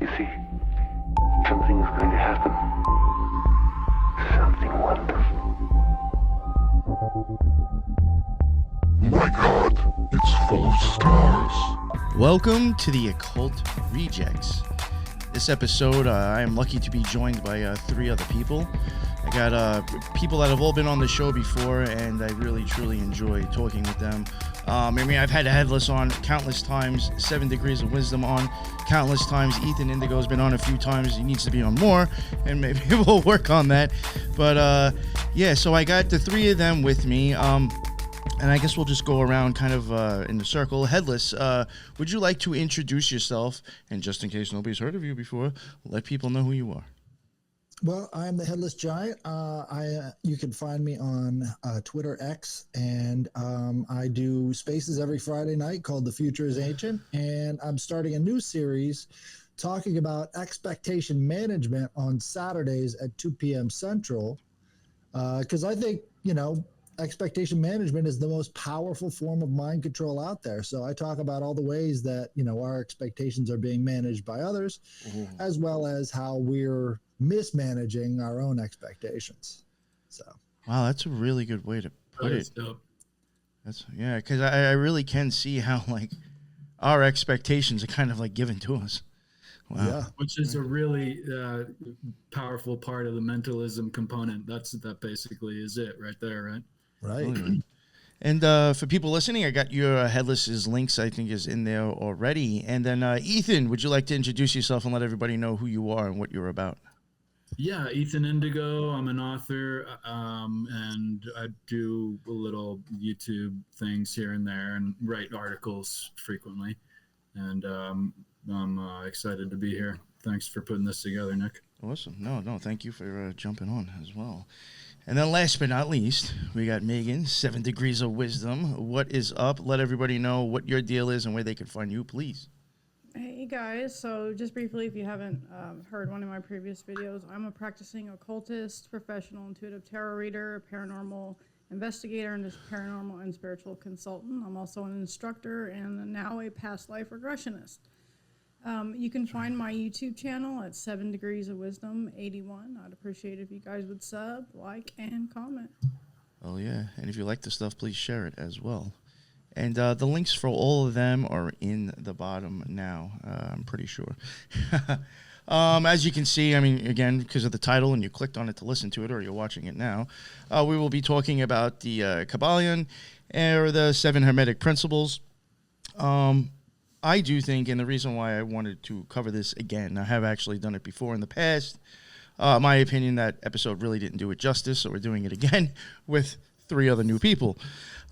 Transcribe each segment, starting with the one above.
You see, something is going to happen. Something wonderful. My God, it's full of stars. Welcome to the Occult Rejects. This episode, I am lucky to be joined by three other people. I got people that have all been on the show before, and I really, truly enjoy talking with them. I've had Headless on countless times, 7 Degrees of Wisdom on countless times. Ethan Indigo has been on a few times. He needs to be on more, and maybe we'll work on that. But so I got the three of them with me. And I guess we'll just go around kind of in the circle. Headless, would you like to introduce yourself? And just in case nobody's heard of you before, let people know who you are. Well, I'm the Headless Giant. You can find me on Twitter X, and I do spaces every Friday night called The Future is Ancient, and I'm starting a new series talking about expectation management on Saturdays at 2 p.m. Central, because I think, expectation management is the most powerful form of mind control out there. So I talk about all the ways that, our expectations are being managed by others, as well as how we're mismanaging our own expectations. So wow, that's a really good way to put it. Dope. That's because I really can see how our expectations are kind of given to us. Wow. Yeah. Which is a really powerful part of the mentalism component. That basically is it right there, right? Right. Oh, yeah. And for people listening, I got your Headless's links, I think, is in there already. And then, Ethan, would you like to introduce yourself and let everybody know who you are and what you're about? Yeah, Ethan Indigo. I'm an author, and I do little YouTube things here and there and write articles frequently. And I'm excited to be here. Thanks for putting this together, Nick. Awesome. No, thank you for jumping on as well. And then last but not least, we got Megan, 7 Degrees of Wisdom. What is up? Let everybody know what your deal is and where they can find you, please. Hey guys, so just briefly, if you haven't heard one of my previous videos, I'm a practicing occultist, professional intuitive tarot reader, paranormal investigator, and paranormal and spiritual consultant. I'm also an instructor and now a past life regressionist. You can find my YouTube channel at 7 Degrees of Wisdom 81. I'd appreciate it if you guys would sub, like, and comment. Oh yeah, and if you like the stuff, please share it as well. And the links for all of them are in the bottom now, I'm pretty sure. As you can see, again, because of the title, and you clicked on it to listen to it, or you're watching it now, we will be talking about the Kybalion, or the 7 Hermetic principles. I do think, and the reason why I wanted to cover this again, I have actually done it before in the past. My opinion, that episode really didn't do it justice, so we're doing it again with 3 other new people.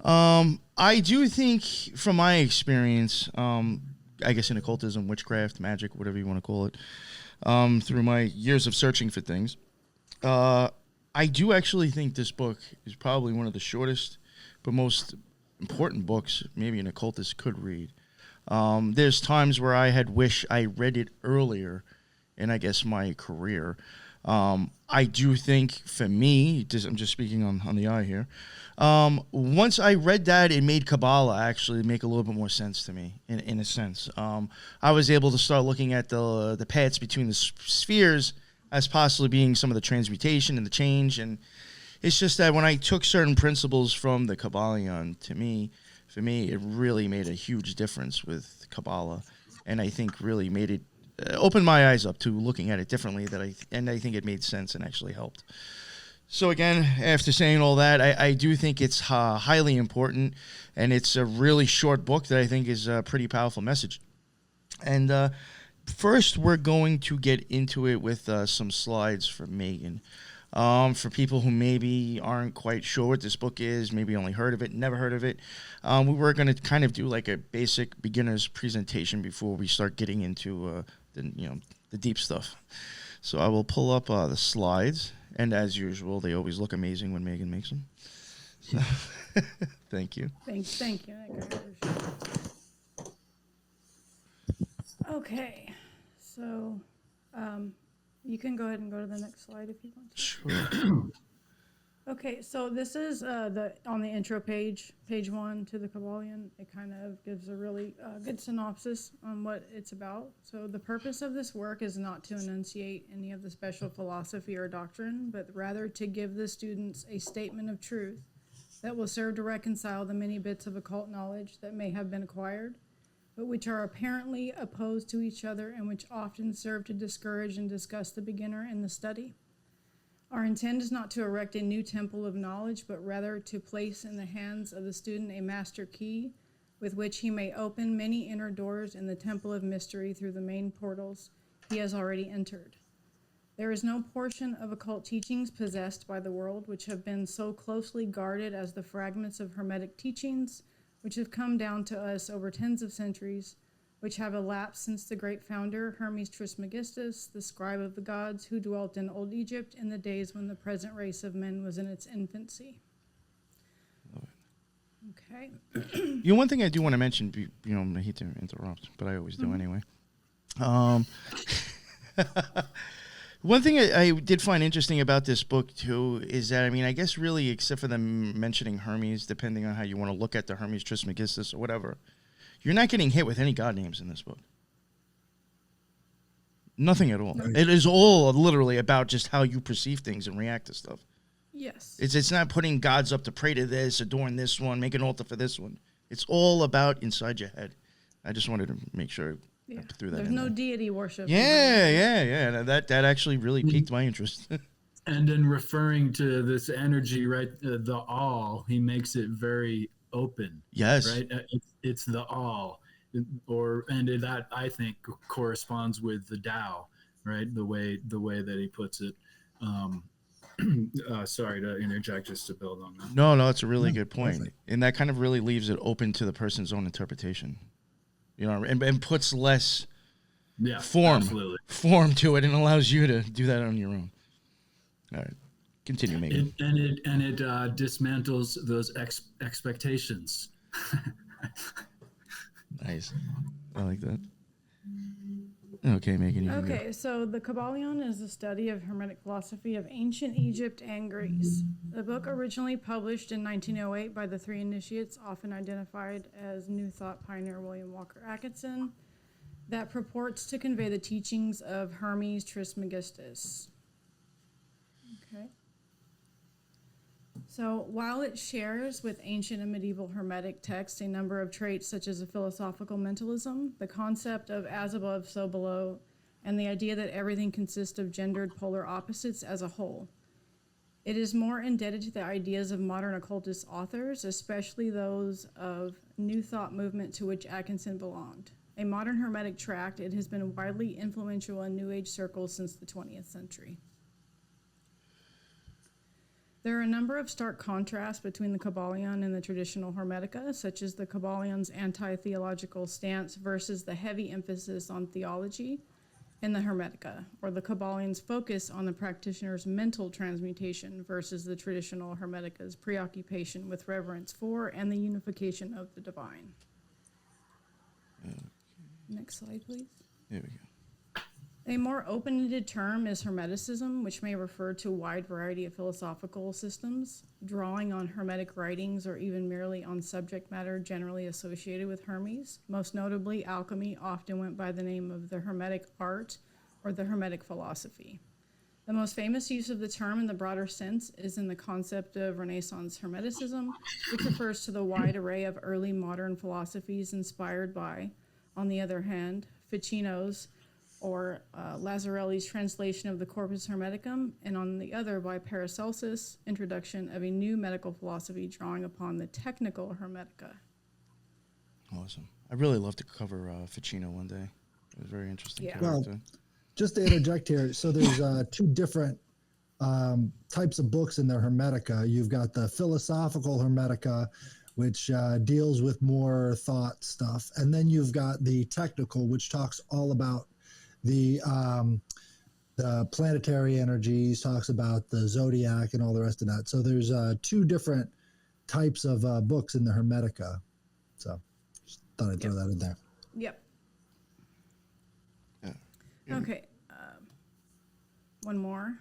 I do think, from my experience, I guess in occultism, witchcraft, magic, whatever you want to call it, through my years of searching for things, I do actually think this book is probably one of the shortest but most important books maybe an occultist could read. There's times where I had wished I read it earlier in, I guess, my career. I do think, for me, I'm just speaking on the eye here, once I read that, it made Kabbalah actually make a little bit more sense to me, in a sense. I was able to start looking at the paths between the spheres as possibly being some of the transmutation and the change, and it's just that when I took certain principles from the Kybalion, for me, it really made a huge difference with Kabbalah, and I think really made it, opened my eyes up to looking at it differently, and I think it made sense and actually helped. So again, after saying all that, I do think it's highly important, and it's a really short book that I think is a pretty powerful message. And first, we're going to get into it with some slides from Megan. For people who maybe aren't quite sure what this book is, maybe only heard of it, never heard of it, we were going to kind of do like a basic beginner's presentation before we start getting into the deep stuff. So I will pull up the slides, and as usual, they always look amazing when Megan makes them. So, thank you. Thank you. Okay, so you can go ahead and go to the next slide if you want to. Sure. Okay, so this is on the intro page, page 1 to the Kybalion. It kind of gives a really good synopsis on what it's about. So the purpose of this work is not to enunciate any of the special philosophy or doctrine, but rather to give the students a statement of truth that will serve to reconcile the many bits of occult knowledge that may have been acquired, but which are apparently opposed to each other and which often serve to discourage and disgust the beginner in the study. Our intent is not to erect a new temple of knowledge, but rather to place in the hands of the student a master key with which he may open many inner doors in the temple of mystery through the main portals he has already entered. There is no portion of occult teachings possessed by the world which have been so closely guarded as the fragments of Hermetic teachings which have come down to us over tens of centuries, which have elapsed since the great founder, Hermes Trismegistus, the scribe of the gods, who dwelt in Old Egypt in the days when the present race of men was in its infancy. Okay. One thing I do want to mention, I hate to interrupt, but I always do anyway. One thing I did find interesting about this book, too, is that, I guess really, except for them mentioning Hermes, depending on how you want to look at the Hermes Trismegistus or whatever, you're not getting hit with any god names in this book. Nothing at all. Right. It is all literally about just how you perceive things and react to stuff. Yes. It's not putting gods up to pray to this, adorn this one, make an altar for this one. It's all about inside your head. I just wanted to make sure I threw that There's in no there. deity worship. Yeah. That actually really piqued my interest. And in referring to this energy, right, the all, he makes it very open. Yes. Right? It's the all. That I think corresponds with the Tao, right? The way that he puts it. Sorry to interject, just to build on that. No, it's a really good point. Perfect. And that kind of really leaves it open to the person's own interpretation. And puts less form to it and allows you to do that on your own. All right. Continue, Megan. And it dismantles those expectations. Nice. I like that. Okay, Megan. You can go. Okay, so the Kybalion is the study of Hermetic philosophy of ancient Egypt and Greece. The book originally published in 1908 by the three initiates, often identified as New Thought pioneer William Walker Atkinson, that purports to convey the teachings of Hermes Trismegistus. Okay. So while it shares with ancient and medieval Hermetic texts a number of traits such as a philosophical mentalism, the concept of as above, so below, and the idea that everything consists of gendered polar opposites as a whole, it is more indebted to the ideas of modern occultist authors, especially those of New Thought movement to which Atkinson belonged. A modern Hermetic tract, it has been widely influential in New Age circles since the 20th century. There are a number of stark contrasts between the Kybalion and the traditional Hermetica, such as the Kybalion's anti-theological stance versus the heavy emphasis on theology in the Hermetica, or the Kybalion's focus on the practitioner's mental transmutation versus the traditional Hermetica's preoccupation with reverence for and the unification of the divine. Next slide, please. There we go. A more open-ended term is Hermeticism, which may refer to a wide variety of philosophical systems, drawing on Hermetic writings or even merely on subject matter generally associated with Hermes. Most notably, alchemy often went by the name of the Hermetic art or the Hermetic philosophy. The most famous use of the term in the broader sense is in the concept of Renaissance Hermeticism, which refers to the wide array of early modern philosophies inspired by, on the other hand, Ficino's or Lazzarelli's translation of the Corpus Hermeticum, and on the other by Paracelsus' introduction of a new medical philosophy drawing upon the technical Hermetica. Awesome. I'd really love to cover Ficino one day. It was very interesting. Yeah. Character. Well, just to interject here, so there's two different types of books in the Hermetica. You've got the philosophical Hermetica, which deals with more thought stuff, and then you've got the technical, which talks all about the planetary energies, talks about the zodiac and all the rest of that. So there's two different types of books in the Hermetica. So just thought I'd throw that in there. Yep. Yeah. Okay. One more.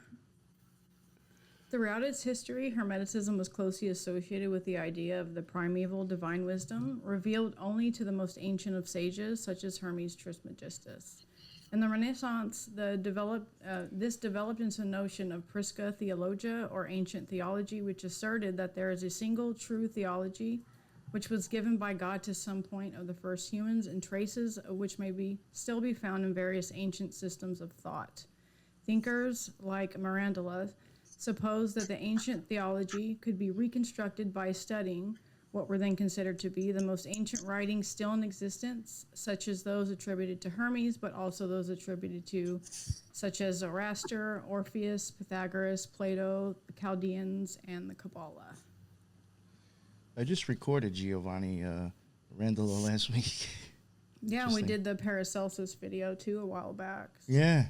Throughout its history, Hermeticism was closely associated with the idea of the primeval divine wisdom, revealed only to the most ancient of sages, such as Hermes Trismegistus. In the Renaissance, this developed into a notion of Prisca Theologia, or ancient theology, which asserted that there is a single true theology, which was given by God to some point of the first humans, and traces of which may still be found in various ancient systems of thought. Thinkers like Mirandola supposed that the ancient theology could be reconstructed by studying what were then considered to be the most ancient writings still in existence, such as those attributed to Hermes, but also those attributed to, such as Zoroaster, Orpheus, Pythagoras, Plato, the Chaldeans, and the Kabbalah. I just recorded Giovanni Randola last week. Yeah, and we did the Paracelsus video too a while back. Yeah.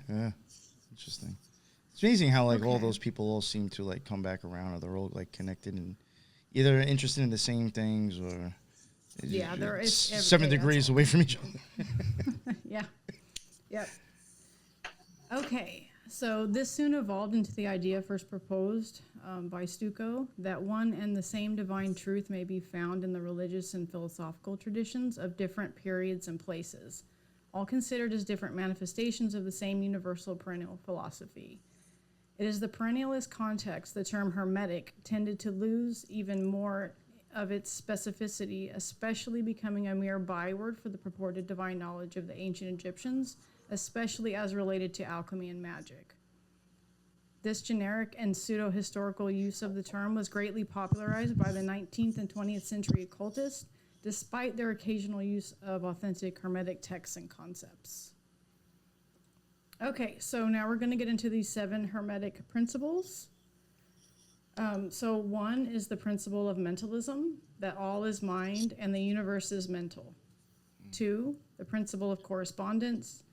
Interesting. It's amazing how all those people all seem to come back around, or they're all connected and either interested in the same things, or there is 7 degrees away from each other. Yeah. Yep. Okay, so this soon evolved into the idea first proposed by Stucco that one and the same divine truth may be found in the religious and philosophical traditions of different periods and places, all considered as different manifestations of the same universal perennial philosophy. It is the perennialist context the term Hermetic tended to lose even more of its specificity, especially becoming a mere byword for the purported divine knowledge of the ancient Egyptians, especially as related to alchemy and magic. This generic and pseudo-historical use of the term was greatly popularized by the 19th and 20th century occultists, despite their occasional use of authentic Hermetic texts and concepts. Okay, so now we're going to get into these 7 Hermetic principles. So 1 is the principle of mentalism, that all is mind and the universe is mental. 2, the principle of correspondence,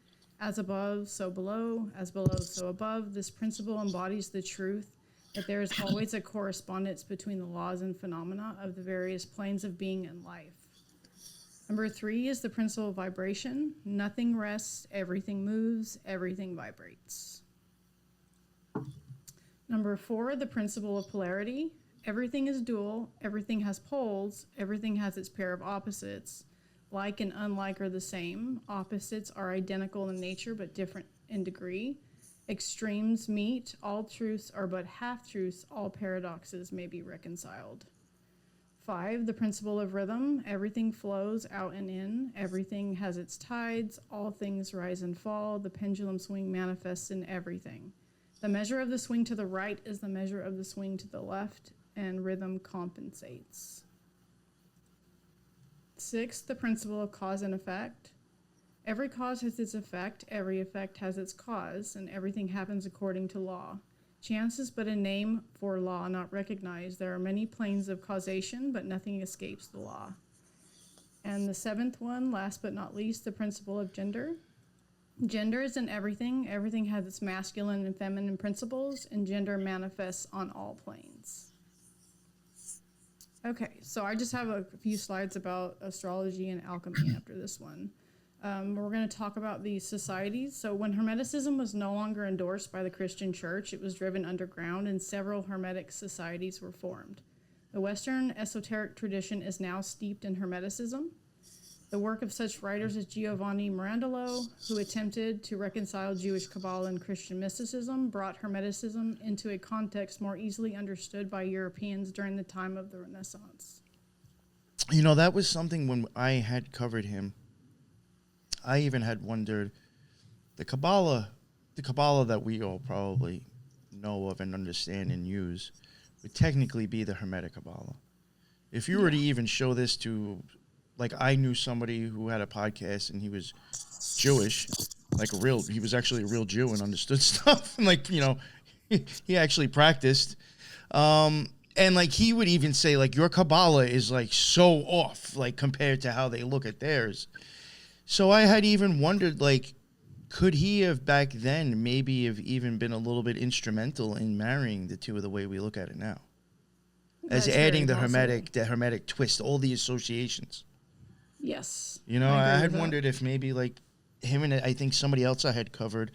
as above, so below, as below, so above. This principle embodies the truth that there is always a correspondence between the laws and phenomena of the various planes of being and life. Number 3 is the principle of vibration. Nothing rests, everything moves, everything vibrates. Number 4, the principle of polarity. Everything is dual, everything has poles, everything has its pair of opposites. Like and unlike are the same. Opposites are identical in nature but different in degree. Extremes meet, all truths are but half-truths, all paradoxes may be reconciled. 5, the principle of rhythm. Everything flows out and in. Everything has its tides. All things rise and fall. The pendulum swing manifests in everything. The measure of the swing to the right is the measure of the swing to the left, and rhythm compensates. 6, the principle of cause and effect. Every cause has its effect. Every effect has its cause, and everything happens according to law. Chance is but a name for law not recognized. There are many planes of causation, but nothing escapes the law. And the 7th one, last but not least, the principle of gender. Gender is in everything. Everything has its masculine and feminine principles, and gender manifests on all planes. Okay, so I just have a few slides about astrology and alchemy after this one. We're going to talk about the societies. So when Hermeticism was no longer endorsed by the Christian Church, it was driven underground and several Hermetic societies were formed. The Western esoteric tradition is now steeped in Hermeticism. The work of such writers as Giovanni Mirandola, who attempted to reconcile Jewish Kabbalah and Christian mysticism, brought Hermeticism into a context more easily understood by Europeans during the time of the Renaissance. You know, that was something when I had covered him. I even had wondered, the Kabbalah that we all probably know of and understand and use would technically be the Hermetic Kabbalah. If you were to even show this to, I knew somebody who had a podcast and he was Jewish, he was actually a real Jew and understood stuff. And he actually practiced. And he would even say, your Kabbalah is so off, compared to how they look at theirs. So I had even wondered, could he have back then maybe have even been a little bit instrumental in marrying the two of the way we look at it now? As adding the Hermetic twist, all the associations. Yes. I had wondered if maybe him and I think somebody else I had covered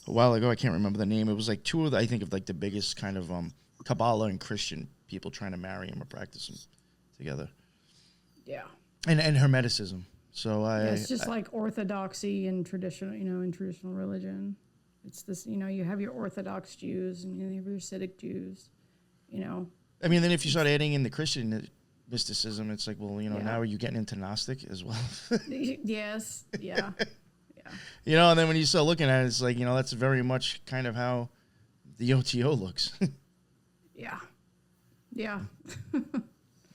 a while ago, I can't remember the name. It was two of the, I think of the biggest kind of Kabbalah and Christian people trying to marry them or practice them together. Yeah. And Hermeticism. So It's just like orthodoxy and traditional, in traditional religion. It's this, you have your Orthodox Jews and you have your Hasidic Jews, I mean, then if you start adding in the Christian mysticism, it's like, well, now are you getting into Gnostic as well? Yes. Yeah. And then when you start looking at it, it's like, that's very much kind of how the OTO looks. Yeah. Yeah.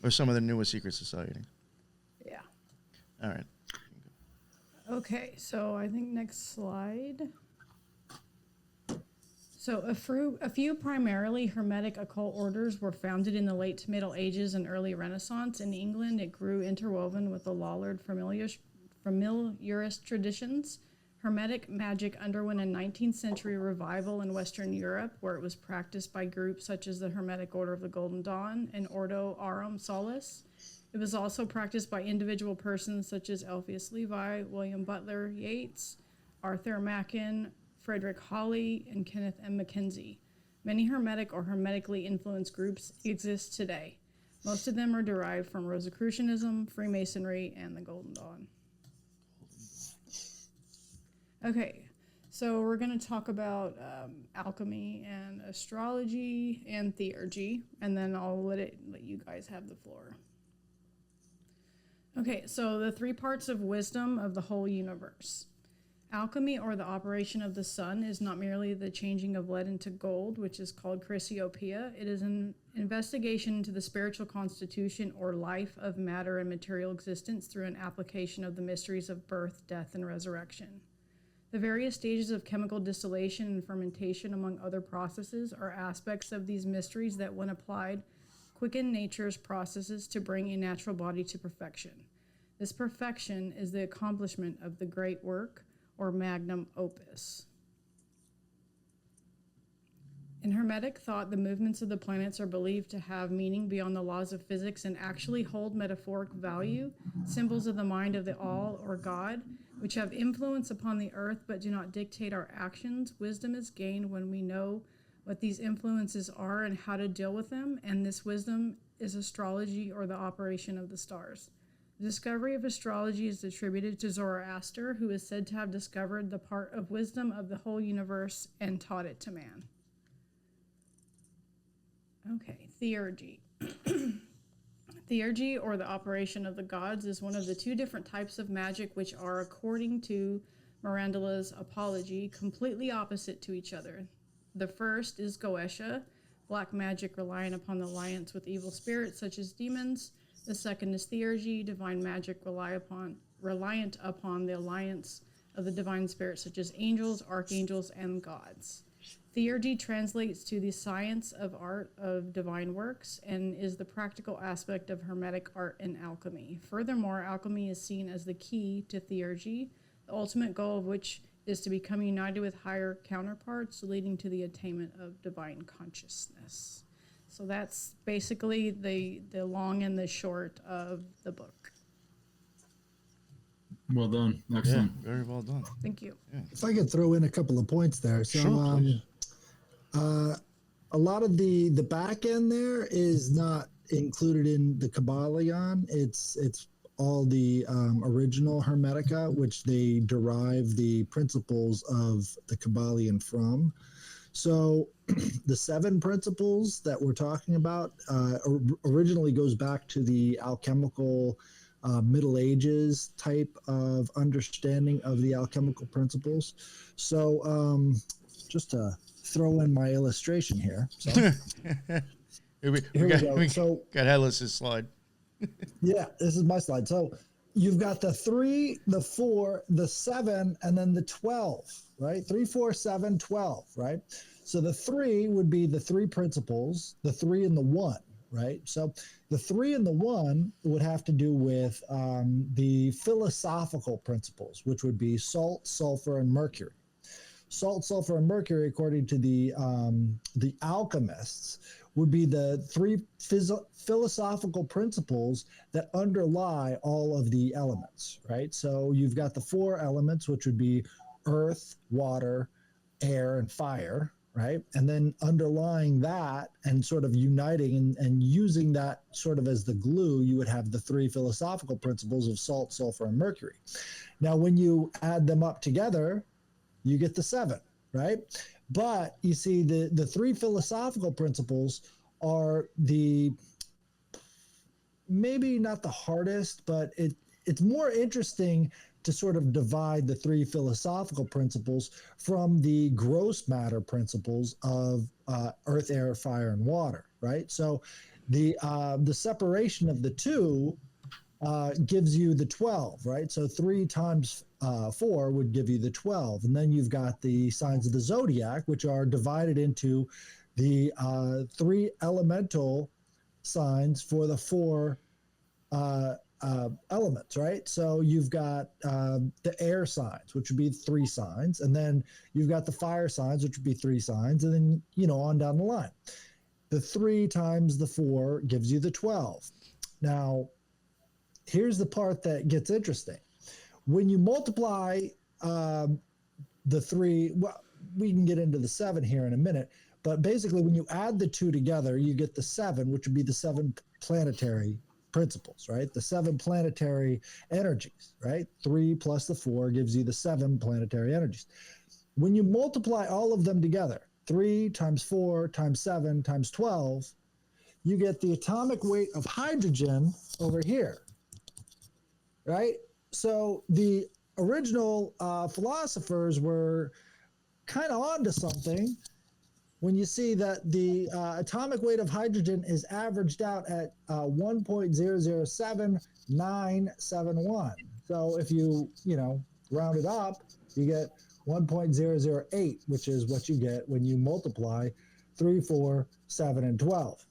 Or some of the newer secret society. Yeah. All right. Okay, so I think next slide. So a few primarily Hermetic occult orders were founded in the late Middle Ages and early Renaissance. In England, it grew interwoven with the Lollard familiarist traditions. Hermetic magic underwent a 19th century revival in Western Europe, where it was practiced by groups such as the Hermetic Order of the Golden Dawn and Ordo Aurum Solis. It was also practiced by individual persons such as Alpheus Levi, William Butler Yeats, Arthur Machen, Frederick Hawley, and Kenneth M. Mackenzie. Many Hermetic or Hermetically influenced groups exist today. Most of them are derived from Rosicrucianism, Freemasonry, and the Golden Dawn. Okay, so we're going to talk about alchemy and astrology and theurgy, and then I'll let you guys have the floor. Okay, so the 3 parts of wisdom of the whole universe. Alchemy, or the operation of the sun, is not merely the changing of lead into gold, which is called chrysiopeia. It is an investigation into the spiritual constitution or life of matter and material existence through an application of the mysteries of birth, death, and resurrection. The various stages of chemical distillation and fermentation, among other processes, are aspects of these mysteries that, when applied, quicken nature's processes to bring a natural body to perfection. This perfection is the accomplishment of the great work, or magnum opus. In Hermetic thought, the movements of the planets are believed to have meaning beyond the laws of physics and actually hold metaphoric value, symbols of the mind of the all, or God, which have influence upon the earth but do not dictate our actions. Wisdom is gained when we know what these influences are and how to deal with them, and this wisdom is astrology, or the operation of the stars. The discovery of astrology is attributed to Zoroaster, who is said to have discovered the part of wisdom of the whole universe and taught it to man. Okay, Theurgy. Theurgy, or the operation of the gods, is one of the 2 different types of magic which are, according to Miranda's Apology, completely opposite to each other. The first is Goetia, black magic relying upon the alliance with evil spirits such as demons. The second is Theurgy, divine magic reliant upon the alliance of the divine spirits such as angels, archangels, and gods. Theurgy translates to the science of art of divine works and is the practical aspect of Hermetic art and alchemy. Furthermore, alchemy is seen as the key to Theurgy, the ultimate goal of which is to become united with higher counterparts, leading to the attainment of divine consciousness. So that's basically the long and the short of the book. Well done. Excellent. Yeah, very well done. Thank you. Yeah. If I could throw in a couple of points there. So, Sure, please. A lot of the back end there is not included in the Kybalion. It's all the original Hermetica, which they derive the principles of the Kybalion from. So the 7 principles that we're talking about originally goes back to the alchemical Middle Ages type of understanding of the alchemical principles. So just to throw in my illustration here. So Here we go. So got Headless's slide. yeah, this is my slide. So you've got the 3, the 4, the 7, and then the 12, right? 3, 4, 7, 12, right? So the 3 would be the 3 principles, the 3 and the 1, right? So the 3 and the 1 would have to do with the philosophical principles, which would be salt, sulfur, and mercury. Salt, sulfur, and mercury, according to the alchemists, would be the 3 philosophical principles that underlie all of the elements, right? So you've got the 4 elements, which would be earth, water, air, and fire, right? And then underlying that and sort of uniting and using that sort of as the glue, you would have the 3 philosophical principles of salt, sulfur, and mercury. Now, when you add them up together, you get the 7, right? But you see, the 3 philosophical principles are maybe not the hardest, but it's more interesting to sort of divide the 3 philosophical principles from the gross matter principles of earth, air, fire, and water, right? So the separation of the 2 gives you the 12, right? So 3 times 4 would give you the 12. And then you've got the signs of the zodiac, which are divided into the 3 elemental signs for the 4 elements, right? So you've got the air signs, which would be 3 signs, and then you've got the fire signs, which would be 3 signs, and then, on down the line. The 3 times the 4 gives you the 12. Now, here's the part that gets interesting. When you multiply the 3, well, we can get into the 7 here in a minute, but basically when you add the 2 together, you get the 7, which would be the 7 planetary principles, right? The 7 planetary energies, right? 3 plus the 4 gives you the 7 planetary energies. When you multiply all of them together, 3 times 4 times 7 times 12, you get the atomic weight of hydrogen over here, right? So the original philosophers were kind of onto something when you see that the atomic weight of hydrogen is averaged out at 1.007971. So if you round it up, you get 1.008, which is what you get when you multiply 3, 4, 7, and 12.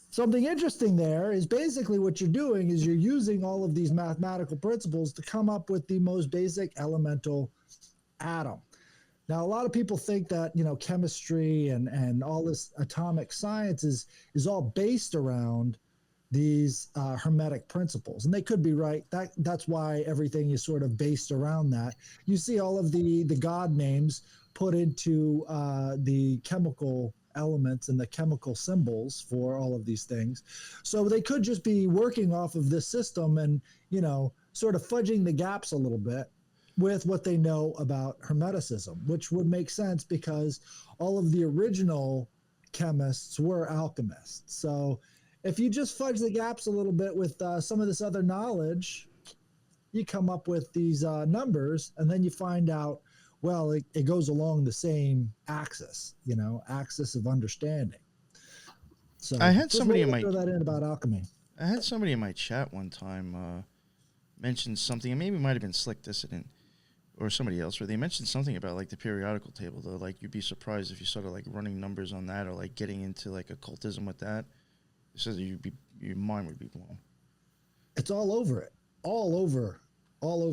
Something interesting there is basically what you're doing is you're using all of these mathematical principles to come up with the most basic elemental atom. Now, a lot of people think that, chemistry and all this atomic science is all based around these Hermetic principles. And they could be right. That's why everything is sort of based around that. You see all of the god names put into the chemical elements and the chemical symbols for all of these things. So they could just be working off of this system and, sort of fudging the gaps a little bit with what they know about Hermeticism, which would make sense because all of the original chemists were alchemists. So if you just fudge the gaps a little bit with some of this other knowledge, you come up with these numbers, and then you find out, well, it goes along the same axis, axis of understanding. So I had somebody throw that in about alchemy. I had somebody in my chat one time mention something, and maybe it might have been Slick Dissident or somebody else, where they mentioned something about like the periodical table, though. Like, you'd be surprised if you started like running numbers on that or like getting into like occultism with that. It says your mind would be blown. It's all over it, all over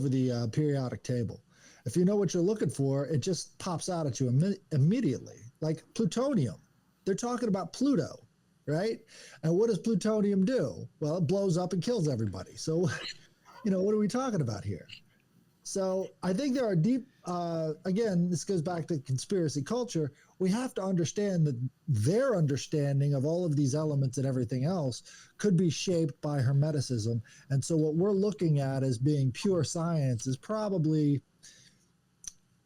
the periodic table. If you know what you're looking for, it just pops out at you immediately. Like plutonium, they're talking about Pluto, right? And what does plutonium do? Well, it blows up and kills everybody. So, what are we talking about here? So I think there are deep, again, this goes back to conspiracy culture. We have to understand that their understanding of all of these elements and everything else could be shaped by Hermeticism. And so what we're looking at as being pure science is probably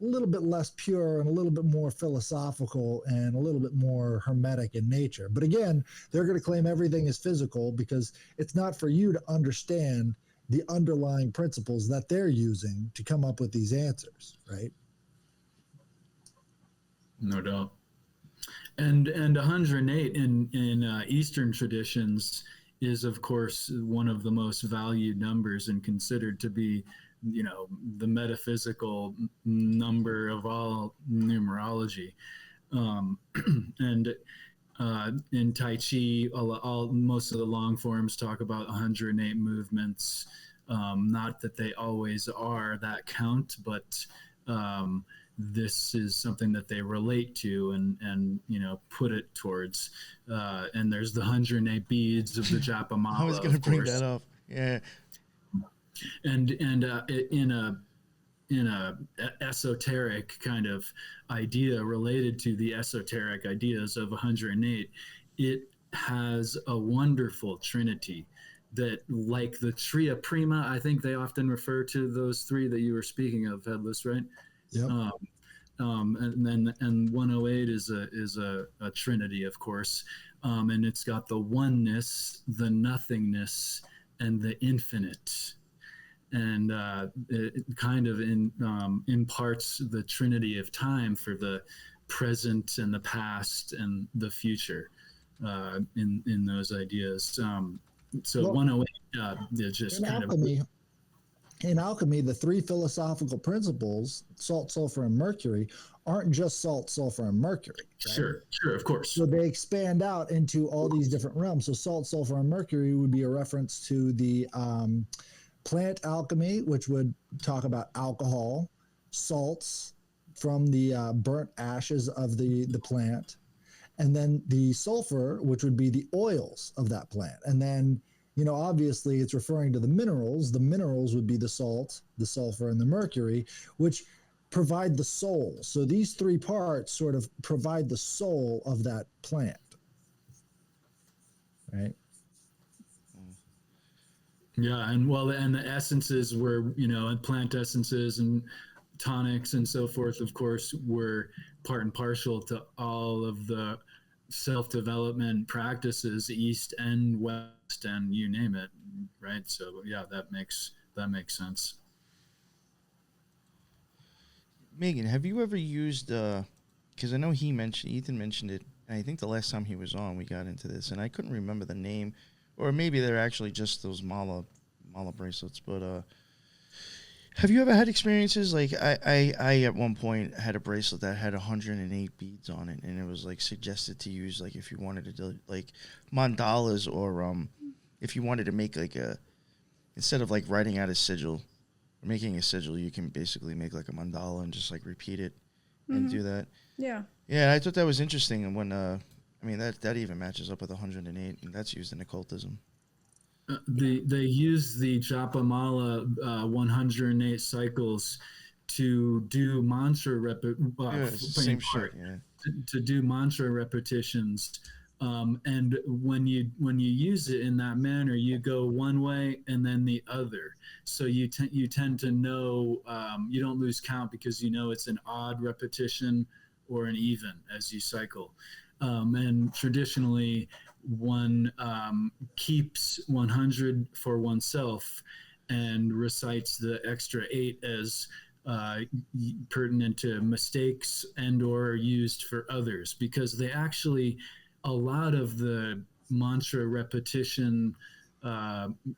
a little bit less pure and a little bit more philosophical and a little bit more Hermetic in nature. But again, they're going to claim everything is physical because it's not for you to understand the underlying principles that they're using to come up with these answers, right? No doubt. And 108 in Eastern traditions is, of course, one of the most valued numbers and considered to be, the metaphysical number of all numerology. And in Tai Chi, most of the long forms talk about 108 movements. Not that they always are that count, but this is something that they relate to and put it towards. And there's the 108 beads of the Japamala. I was going to bring that up. Yeah. And in a esoteric kind of idea related to the esoteric ideas of 108, it has a wonderful trinity that, like the Tria Prima, I think they often refer to those three that you were speaking of, Headless, right? Yep. And 108 is a trinity, of course, and it's got the oneness, the nothingness, and the infinite, and it kind of imparts the trinity of time for the present and the past and the future in those ideas. So Well, 108 is just in kind alchemy, in alchemy, the three philosophical principles, salt, sulfur, and mercury, aren't just salt, sulfur, and mercury. Right? Sure, of course. So they expand out into all these different realms. So salt, sulfur, and mercury would be a reference to the plant alchemy, which would talk about alcohol, salts from the burnt ashes of the plant, and then the sulfur, which would be the oils of that plant. And then, you know, obviously it's referring to the minerals. The minerals would be the salt, the sulfur, and the mercury, which provide the soul. So these three parts sort of provide the soul of that plant. Right? Yeah, and the essences were, you know, and plant essences and tonics and so forth, of course, were part and parcel to all of the self-development practices, East and West, and you name it, right? So yeah, that makes sense. Megan, have you ever used? Because I know Ethan mentioned it. And I think the last time he was on, we got into this, and I couldn't remember the name, or maybe they're actually just those mala bracelets. But have you ever had experiences like I at one point had a bracelet that had 108 beads on it, and it was like suggested to use like if you wanted to do like mandalas, or if you wanted to make like instead of like writing out a sigil or making a sigil, you can basically make like a mandala and just like repeat it and do that. Yeah. Yeah, I thought that was interesting, and when I mean that even matches up with 108, and that's used in occultism. They use the Japamala 108 cycles to do mantra Same shit. Yeah. to do mantra repetitions, and when you use it in that manner, you go one way and then the other. So you tend to know, you don't lose count because you know it's an odd repetition or an even as you cycle. And traditionally, one keeps 100 for oneself and recites the extra 8 as pertinent to mistakes and or used for others, because they actually, a lot of the mantra repetition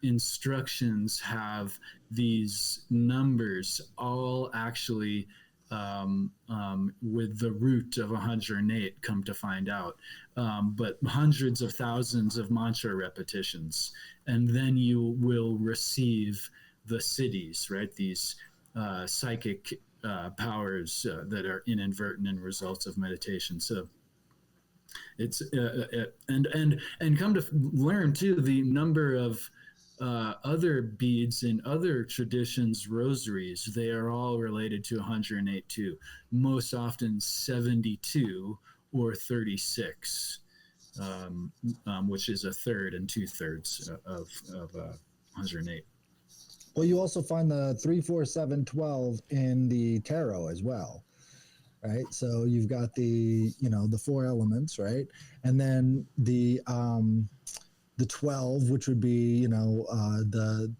instructions have these numbers all actually with the root of 108, come to find out, but hundreds of thousands of mantra repetitions, and then you will receive the cities, right? These psychic powers that are inadvertent and results of meditation. So it's and come to learn too, the number of other beads in other traditions, rosaries, they are all related to 108 too, most often 72 or 36, which is a third and 2/3 of 108. Well, you also find the 3, 4, 7, 12 in the tarot as well, right? So you've got the 4 elements, right? And then the 12, which would be, the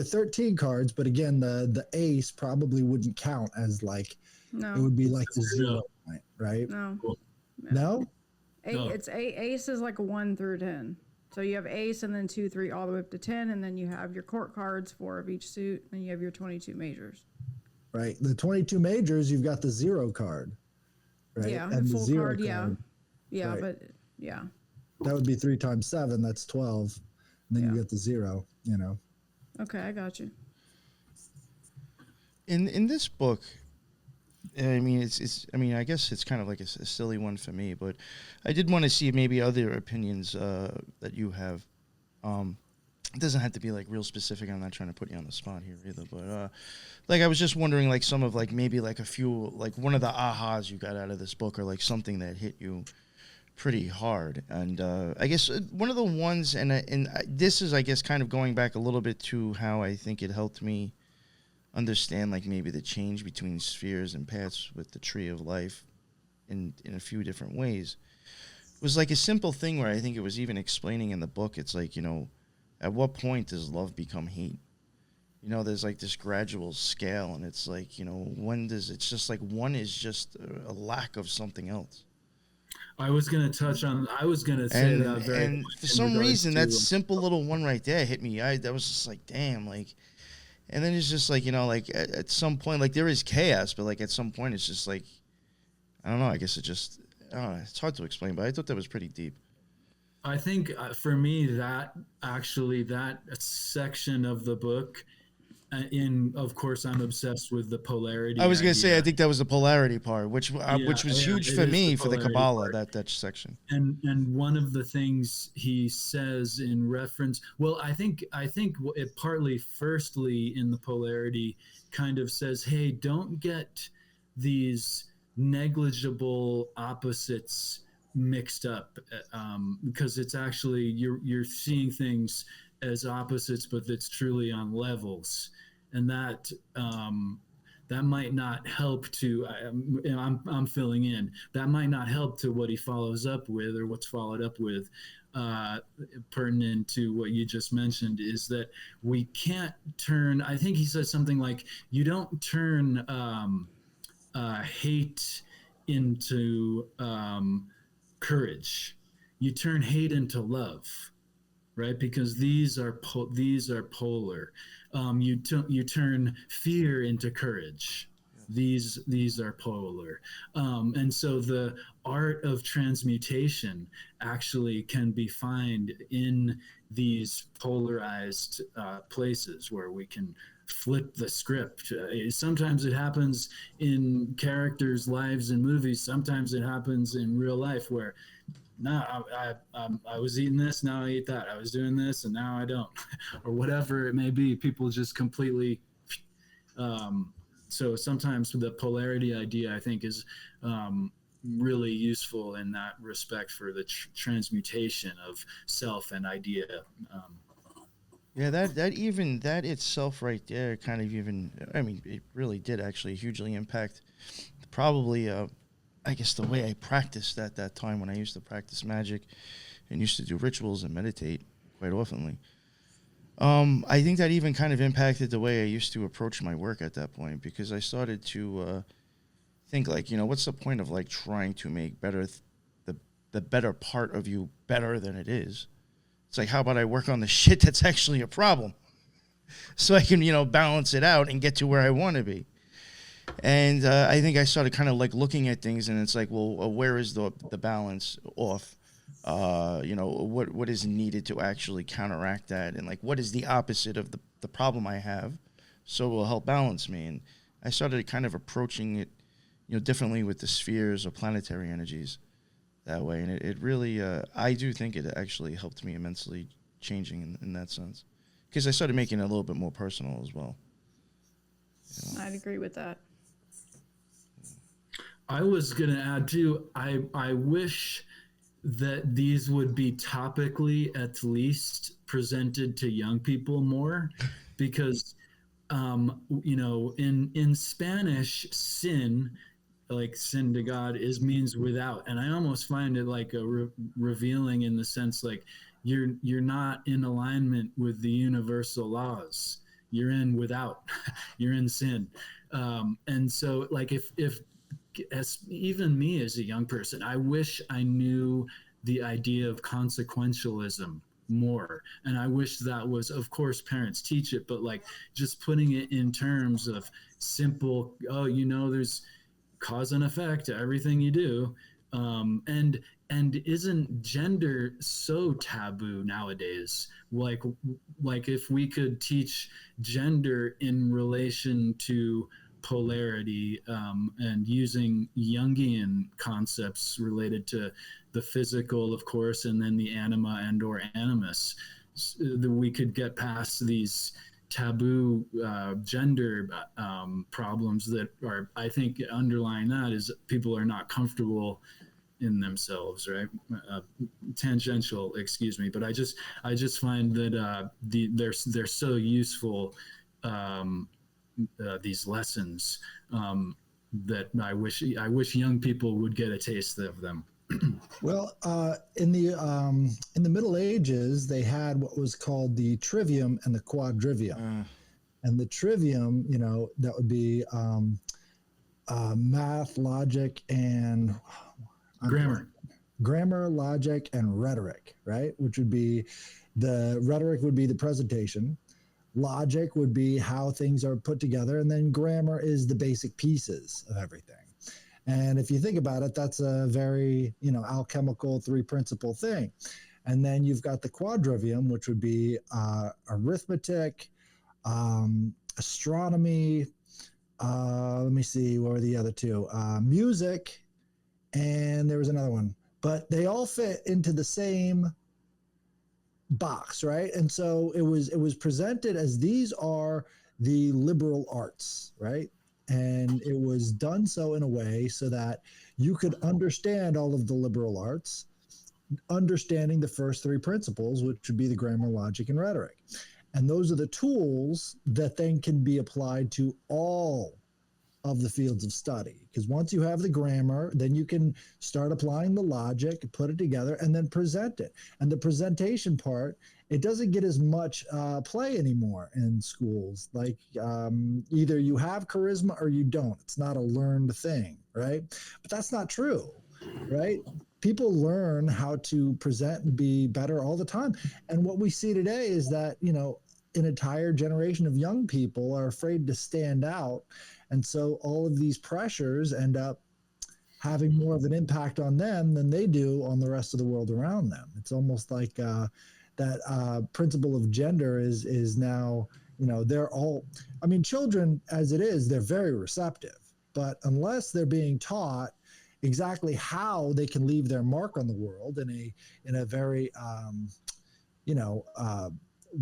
13 cards, but again, the ace probably wouldn't count as like, No. it would be like the 0 point, right? No. No? It's ace is like 1 through 10. So you have ace and then 2, 3, all the way up to 10, and then you have your court cards, 4 of each suit, and you have your 22 majors. Right. The 22 majors, you've got the 0 card, right? Yeah, and the full the 0 card, yeah. Yeah, Right. but yeah. That would be 3 times 7. That's 12. And then Yeah. you get the 0. Okay, I got you. In this book, I mean, I guess it's kind of like a silly one for me, but I did want to see maybe other opinions that you have. it doesn't have to be like real specific. I'm not trying to put you on the spot here either, but like I was just wondering, like some of like maybe like a few, like one of the ahas you got out of this book, or like something that hit you pretty hard. And I guess one of the ones, and this is, I guess, kind of going back a little bit to how I think it helped me understand like maybe the change between spheres and paths with the tree of life in a few different ways. It was like a simple thing where I think it was even explaining in the book. It's like, you know, at what point does love become hate? You know, there's like this gradual scale, and it's like, you know, when does, it's just like one is just a lack of something else. I was going to say that very and much for in some regards reason, to, that simple little one right there hit me. That was just like, damn, like, and then it's just like, you know, like at some point, like there is chaos, but like at some point it's just like, I don't know, I guess it just, I don't know, it's hard to explain, but I thought that was pretty deep. I think for me, that section of the book, of course, I'm obsessed with the polarity. I was going to say, idea. I think that was the polarity part, which was huge for me for the Kabbalah, that section. And one of the things he says in reference, well, I think it partly, firstly, in the polarity, kind of says, hey, don't get these negligible opposites mixed up, because it's actually you're seeing things as opposites, but it's truly on levels, and that might not help to. I'm filling in. That might not help to what he follows up with, or what's followed up with. Pertinent to what you just mentioned is that we can't turn. I think he says something like, "You don't turn hate into courage. You turn hate into love." Right, because these are polar. You turn fear into courage. These are polar, and so the art of transmutation actually can be found in these polarized places where we can flip the script. Sometimes it happens in characters' lives in movies. Sometimes it happens in real life where, no, I was eating this, now I eat that. I was doing this, and now I don't, or whatever it may be. People just completely. So sometimes the polarity idea, I think, is really useful in that respect for the transmutation of self and idea. Yeah, that itself right there kind of even, I mean, it really did actually hugely impact probably, I guess, the way I practiced at that time when I used to practice magic and used to do rituals and meditate quite oftenly. I think that even kind of impacted the way I used to approach my work at that point, because I started to think like, you know, what's the point of like trying to make better the better part of you better than it is? It's like, how about I work on the shit that's actually a problem so I can, you know, balance it out and get to where I want to be. And I think I started kind of like looking at things, and it's like, well, where is the balance off? You know, what is needed to actually counteract that, and like what is the opposite of the problem I have, so it will help balance me. And I started kind of approaching it, you know, differently with the spheres or planetary energies that way. And it really, I do think it actually helped me immensely changing in that sense, because I started making it a little bit more personal as well. You know? I'd agree with that. I was going to add too, I wish that these would be topically at least presented to young people more, because you know, in Spanish, sin, like sin to God, means without, and I almost find it like a revealing in the sense like you're not in alignment with the universal laws. You're in without. You're in sin, and so like if as even me as a young person, I wish I knew the idea of consequentialism more. And I wish that was, of course, parents teach it, but like just putting it in terms of simple, oh, you know, there's cause and effect to everything you do. And isn't gender so taboo nowadays? Like if we could teach gender in relation to polarity, and using Jungian concepts related to the physical, of course, and then the anima and or animus, that we could get past these taboo gender problems that are, I think, underlying that is people are not comfortable in themselves, right? Tangential, excuse me, but I just find that they're so useful, these lessons, that I wish young people would get a taste of them. Well, in the Middle Ages, they had what was called the trivium and the quadrivium. And the trivium, that would be math, logic, and grammar, logic, and rhetoric, right? Which would be the rhetoric would be the presentation. Logic would be how things are put together. And then grammar is the basic pieces of everything. And if you think about it, that's a very, alchemical three-principle thing. And then you've got the quadrivium, which would be arithmetic, astronomy, let me see, what were the other two? Music, and there was another one. But they all fit into the same box, right? And so it was presented as these are the liberal arts, right? And it was done so in a way so that you could understand all of the liberal arts, understanding the first three principles, which would be the grammar, logic, and rhetoric. And those are the tools that then can be applied to all of the fields of study. Because once you have the grammar, then you can start applying the logic, put it together, and then present it. And the presentation part, it doesn't get as much play anymore in schools. Like either you have charisma or you don't. It's not a learned thing, right? But that's not true, right? People learn how to present and be better all the time. And what we see today is that, an entire generation of young people are afraid to stand out. And so all of these pressures end up having more of an impact on them than they do on the rest of the world around them. It's almost like that principle of gender is now, they're all, children as it is, they're very receptive. But unless they're being taught exactly how they can leave their mark on the world in a very,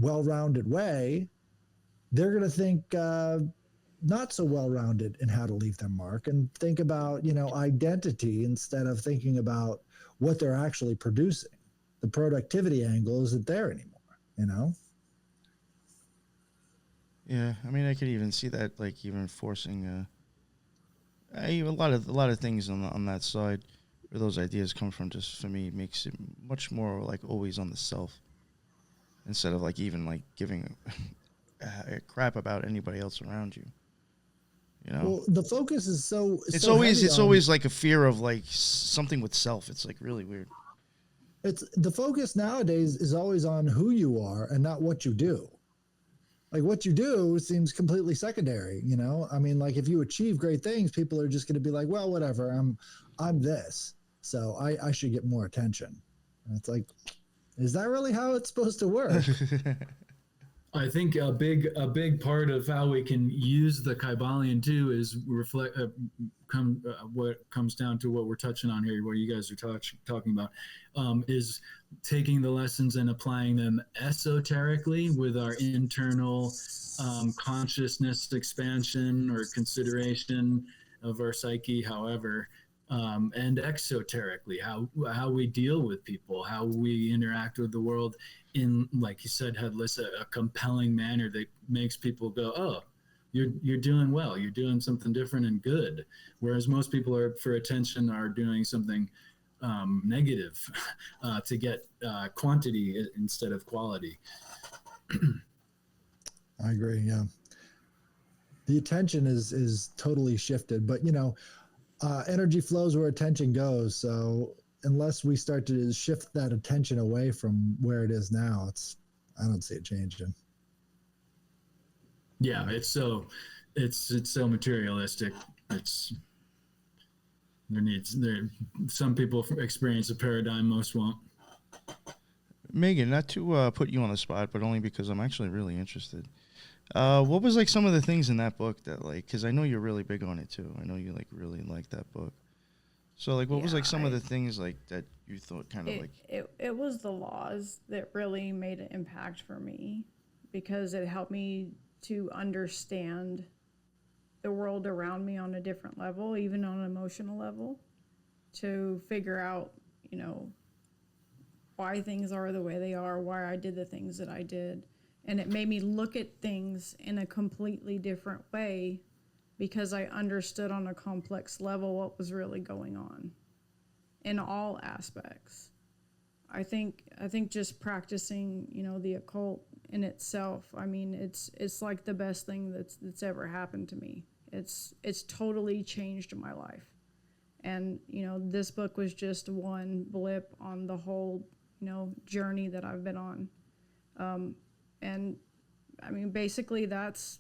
well-rounded way, they're going to think not so well-rounded in how to leave their mark and think about, identity instead of thinking about what they're actually producing. The productivity angle isn't there anymore, Yeah, I could even see that, like, even forcing a lot of things on that side where those ideas come from. Just for me, makes it much more like always on the self instead of like even like giving a crap about anybody else around you. Well, the focus is so. It's always like a fear of like something with self. It's like really weird. It's the focus nowadays is always on who you are and not what you do. Like what you do seems completely secondary, like if you achieve great things, people are just going to be like, well, whatever, I'm this, so I should get more attention. And it's like, is that really how it's supposed to work? I think a big part of how we can use the Kybalion too is reflect what comes down to what we're touching on here, what you guys are talking about, is taking the lessons and applying them esoterically with our internal consciousness expansion or consideration of our psyche, however, and exoterically, how we deal with people, how we interact with the world in, like you said, Headless, a compelling manner that makes people go, oh, you're doing well, you're doing something different and good. Whereas most people are for attention are doing something negative to get quantity instead of quality. I agree. Yeah. The attention is totally shifted, but energy flows where attention goes. So unless we start to shift that attention away from where it is now, I don't see it changing. Yeah, it's so materialistic. Some people experience a paradigm, most won't. Megan, not to put you on the spot, but only because I'm actually really interested. What was like some of the things in that book that like, because I know you're really big on it too. I know you like really like that book. So like, what was Yeah, like some of the things like that you thought kind of like? It was the laws that really made an impact for me, because it helped me to understand the world around me on a different level, even on an emotional level, to figure out, you know, why things are the way they are, why I did the things that I did. And it made me look at things in a completely different way, because I understood on a complex level what was really going on in all aspects. I think just practicing, you know, the occult in itself, I mean, it's like the best thing that's ever happened to me. It's totally changed my life. And, you know, this book was just one blip on the whole, you know, journey that I've been on. And I mean, basically that's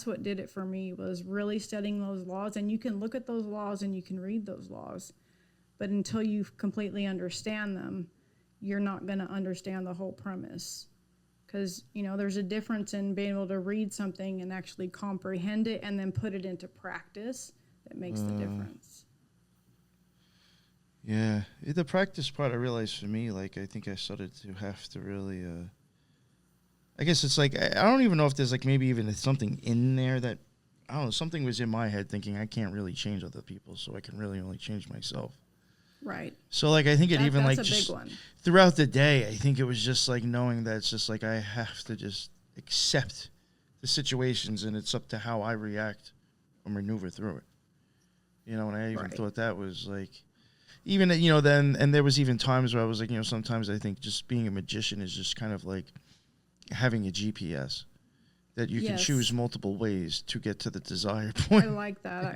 what did it for me, was really studying those laws. And you can look at those laws and you can read those laws, but until you completely understand them, you're not going to understand the whole premise. Because, you know, there's a difference in being able to read something and actually comprehend it and then put it into practice that makes the difference. Yeah, the practice part, I realized for me, like, I think I started to have to really, I guess it's like, I don't even know if there's like maybe even something in there that, I don't know, something was in my head thinking I can't really change other people, so I can really only change myself. Right. So like, I think it even that's like a just big one. throughout the day, I think it was just like knowing that it's just like I have to just accept the situations, and it's up to how I react or maneuver through it. You know, and I even thought that was like, even, you know, then, and there was even times where I was like, you know, sometimes I think just being a magician is just kind of like having a GPS that you can choose multiple ways to get to the desired point. I like that.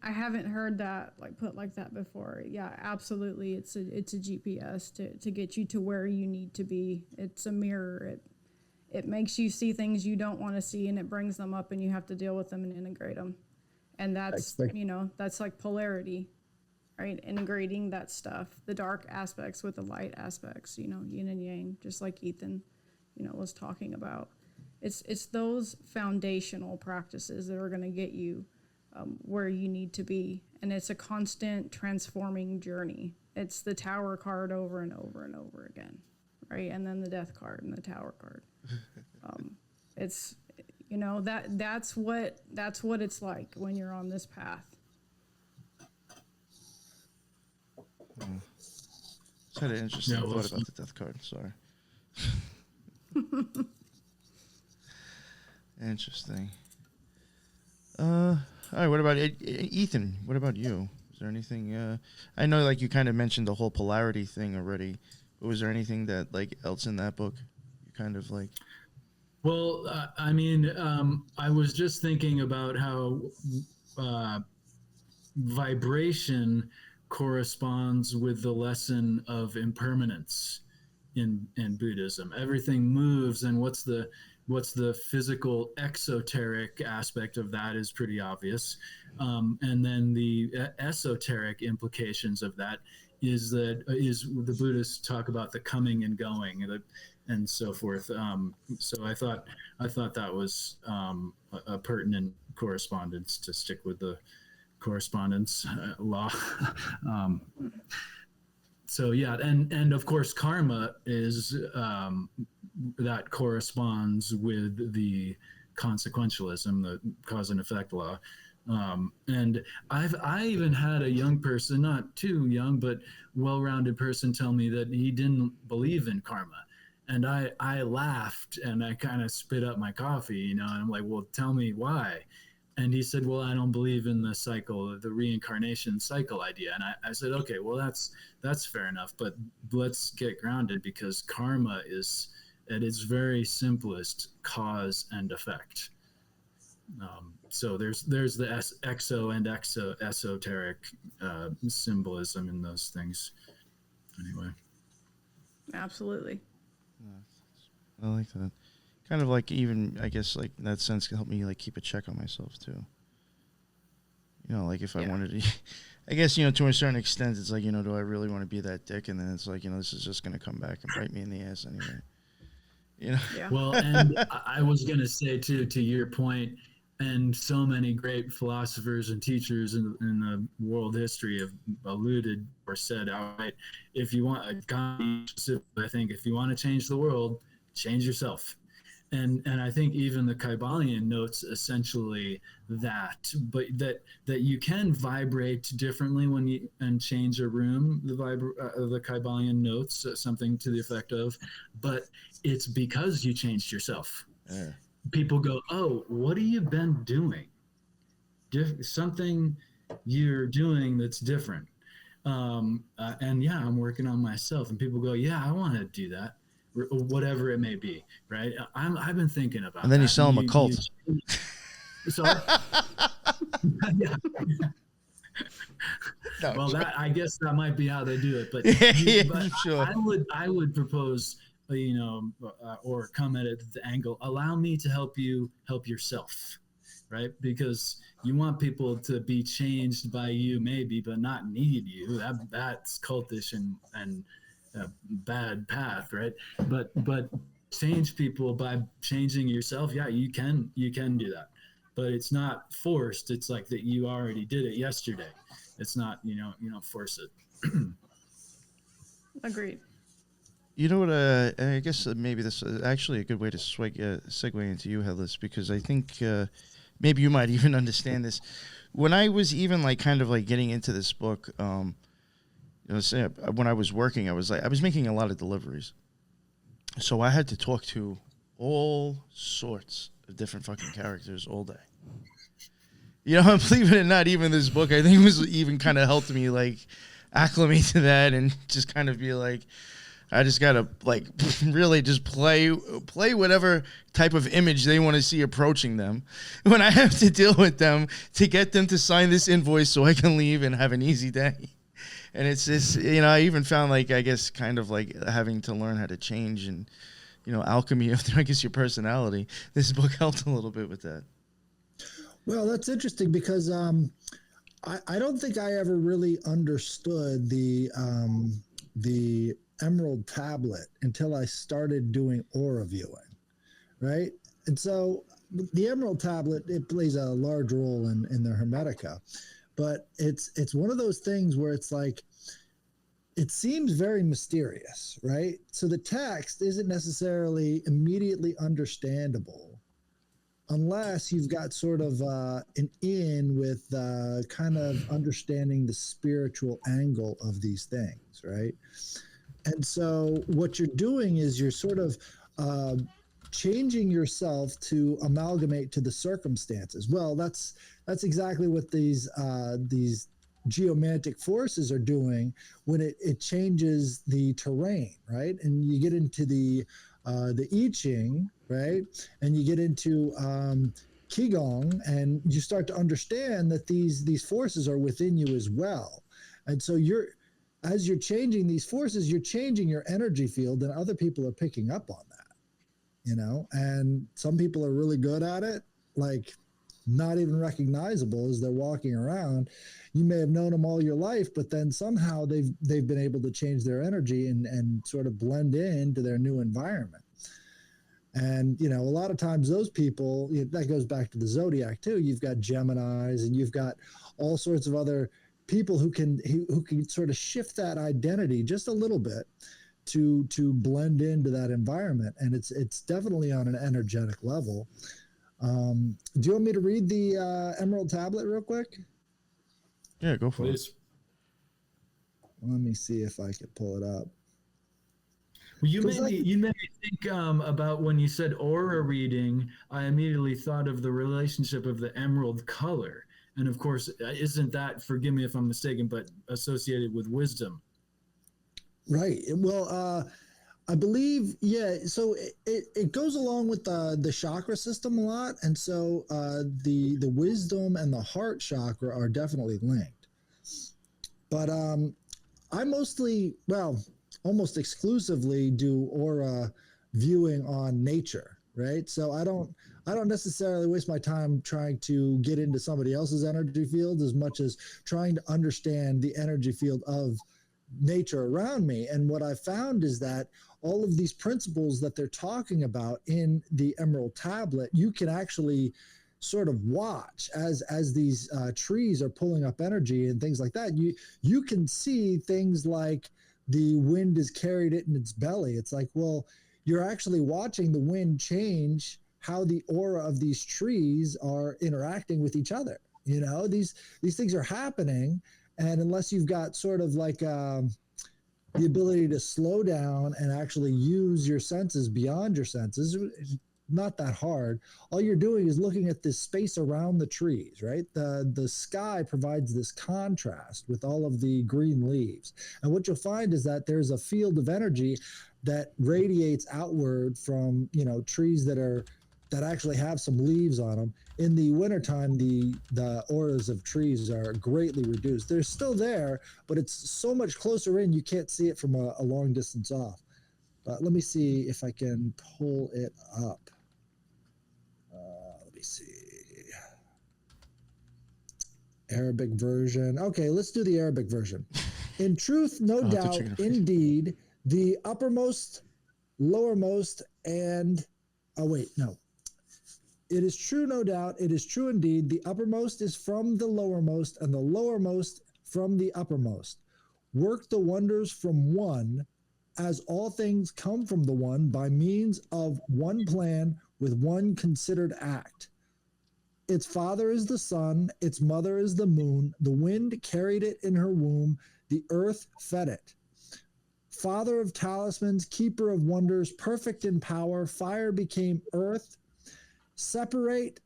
I haven't heard that like put like that before. Yeah, absolutely. It's a GPS to get you to where you need to be. It's a mirror. It makes you see things you don't want to see, and it brings them up, and you have to deal with them and integrate them. And that's, you know, that's like polarity. Right, integrating that stuff, the dark aspects with the light aspects, you know, yin and yang, just like Ethan, you know, was talking about. It's those foundational practices that are going to get you where you need to be, and it's a constant transforming journey. It's the Tower card over and over and over again, right, and then the Death card and the Tower card. It's, you know, that's what it's like when you're on this path. Just had an interesting thought about the Death card. Sorry. Interesting. All right. What about Ethan? What about you? Is there anything? I know, like, you kind of mentioned the whole polarity thing already. But was there anything that like else in that book you kind of like? Well, I mean, I was just thinking about how vibration corresponds with the lesson of impermanence in Buddhism. Everything moves, and what's the physical exoteric aspect of that is pretty obvious, and then the esoteric implications of that is the Buddhists talk about the coming and going and so forth. So I thought that was a pertinent correspondence to stick with the correspondence law. So yeah, and of course karma is that corresponds with the consequentialism, the cause and effect law. And I even had a young person, not too young, but well-rounded person, tell me that he didn't believe in karma. And I laughed and I kind of spit up my coffee, you know, and I'm like, well, tell me why. And he said, well, I don't believe in the cycle, the reincarnation cycle idea. And I said, okay, well, that's fair enough, but let's get grounded, because karma is, at its very simplest, cause and effect. So there's the exo and esoteric symbolism in those things. Anyway. Absolutely. I like that. Kind of like, even, I guess, like in that sense, can help me like keep a check on myself too. You know, like if I wanted to, I guess, you know, to a certain extent, it's like, you know, do I really want to be that dick? And then it's like, you know, this is just going to come back and bite me in the ass anyway. You know? Yeah. Well, and I was going to say too, to your point, And so many great philosophers and teachers in the world history have alluded or said outright, if you want, I think if you want to change the world, change yourself. And I think even the Kybalion notes essentially that, but that you can vibrate differently when you and change a room. The Kybalion notes something to the effect of, but it's because you changed yourself. Yeah. People go, oh, what have you been doing? Something you're doing that's different. And yeah, I'm working on myself. And people go, yeah, I want to do that, or whatever it may be, right? I've been thinking about. And then that. you sell them Occult. So, yeah. No, Well, that I guess that might be how they do it, but, but sure. I would propose, or come at it the angle. Allow me to help you help yourself, right? Because you want people to be changed by you, maybe, but not need you. That's cultish and a bad path, right? But change people by changing yourself. Yeah, you can do that, but it's not forced. It's like that you already did it yesterday. It's not, you don't force it. Agreed. You know what? I guess maybe this is actually a good way to segue into you, Headless, because I think maybe you might even understand this. When I was even kind of getting into this book, when I was working, I was making a lot of deliveries, so I had to talk to all sorts of different fucking characters all day. Believe it or not, even this book, I think, was even kind of helped me acclimate to that and just kind of be I just gotta really just play whatever type of image they want to see approaching them when I have to deal with them to get them to sign this invoice so I can leave and have an easy day. And it's just, I even found I guess kind of having to learn how to change and, alchemy of, I guess, your personality. This book helped a little bit with that. Well, that's interesting because I don't think I ever really understood the Emerald Tablet until I started doing aura viewing, right? And so the Emerald Tablet, it plays a large role in the Hermetica, but it's one of those things where it's it seems very mysterious, right? So the text isn't necessarily immediately understandable unless you've got sort of an in with kind of understanding the spiritual angle of these things, right? And so what you're doing is you're sort of changing yourself to amalgamate to the circumstances. Well, that's exactly what these geomantic forces are doing when it changes the terrain, right? And you get into the I Ching, right? And you get into Qigong, and you start to understand that these forces are within you as well. And so as you're changing these forces, you're changing your energy field, and other people are picking up on that, and some people are really good at it, not even recognizable as they're walking around. You may have known them all your life, but then somehow they've been able to change their energy and sort of blend into their new environment. And, a lot of times those people, that goes back to the zodiac too. You've got Geminis, and you've got all sorts of other people who can sort of shift that identity just a little bit to blend into that environment. And it's definitely on an energetic level. Do you want me to read the Emerald Tablet real quick? Yeah, go for it. Let me see if I can pull it up. Well, you made me think about when you said aura reading. I immediately thought of the relationship of the emerald color, and of course, isn't that, forgive me if I'm mistaken, but associated with wisdom? Right. Well, I believe, yeah. So it goes along with the chakra system a lot, and so the wisdom and the heart chakra are definitely linked. But I mostly, almost exclusively do aura viewing on nature, right? So I don't necessarily waste my time trying to get into somebody else's energy field as much as trying to understand the energy field of nature around me. And what I found is that all of these principles that they're talking about in the Emerald Tablet, you can actually sort of watch as these trees are pulling up energy and things like that, you can see things like the wind has carried it in its belly. It's like, well, you're actually watching the wind change how the aura of these trees are interacting with each other. You know, these things are happening, and unless you've got sort of like the ability to slow down and actually use your senses beyond your senses, it's not that hard. All you're doing is looking at this space around the trees, right? The sky provides this contrast with all of the green leaves. And what you'll find is that there's a field of energy that radiates outward from, you know, trees that actually have some leaves on them. In the wintertime, the auras of trees are greatly reduced. They're still there, but it's so much closer in, you can't see it from a long distance off. But let me see if I can pull it up. Let me see. Arabic version. Okay, let's do the Arabic version. In truth, no doubt, indeed, the uppermost, lowermost, and... Oh, wait, no. It is true, no doubt. It is true indeed. The uppermost is from the lowermost, and the lowermost from the uppermost. Work the wonders from one, as all things come from the one by means of one plan with one considered act. Its father is the sun, its mother is the moon. The wind carried it in her womb, the earth fed it. Father of talismans, keeper of wonders, perfect in power, fire became earth. Separate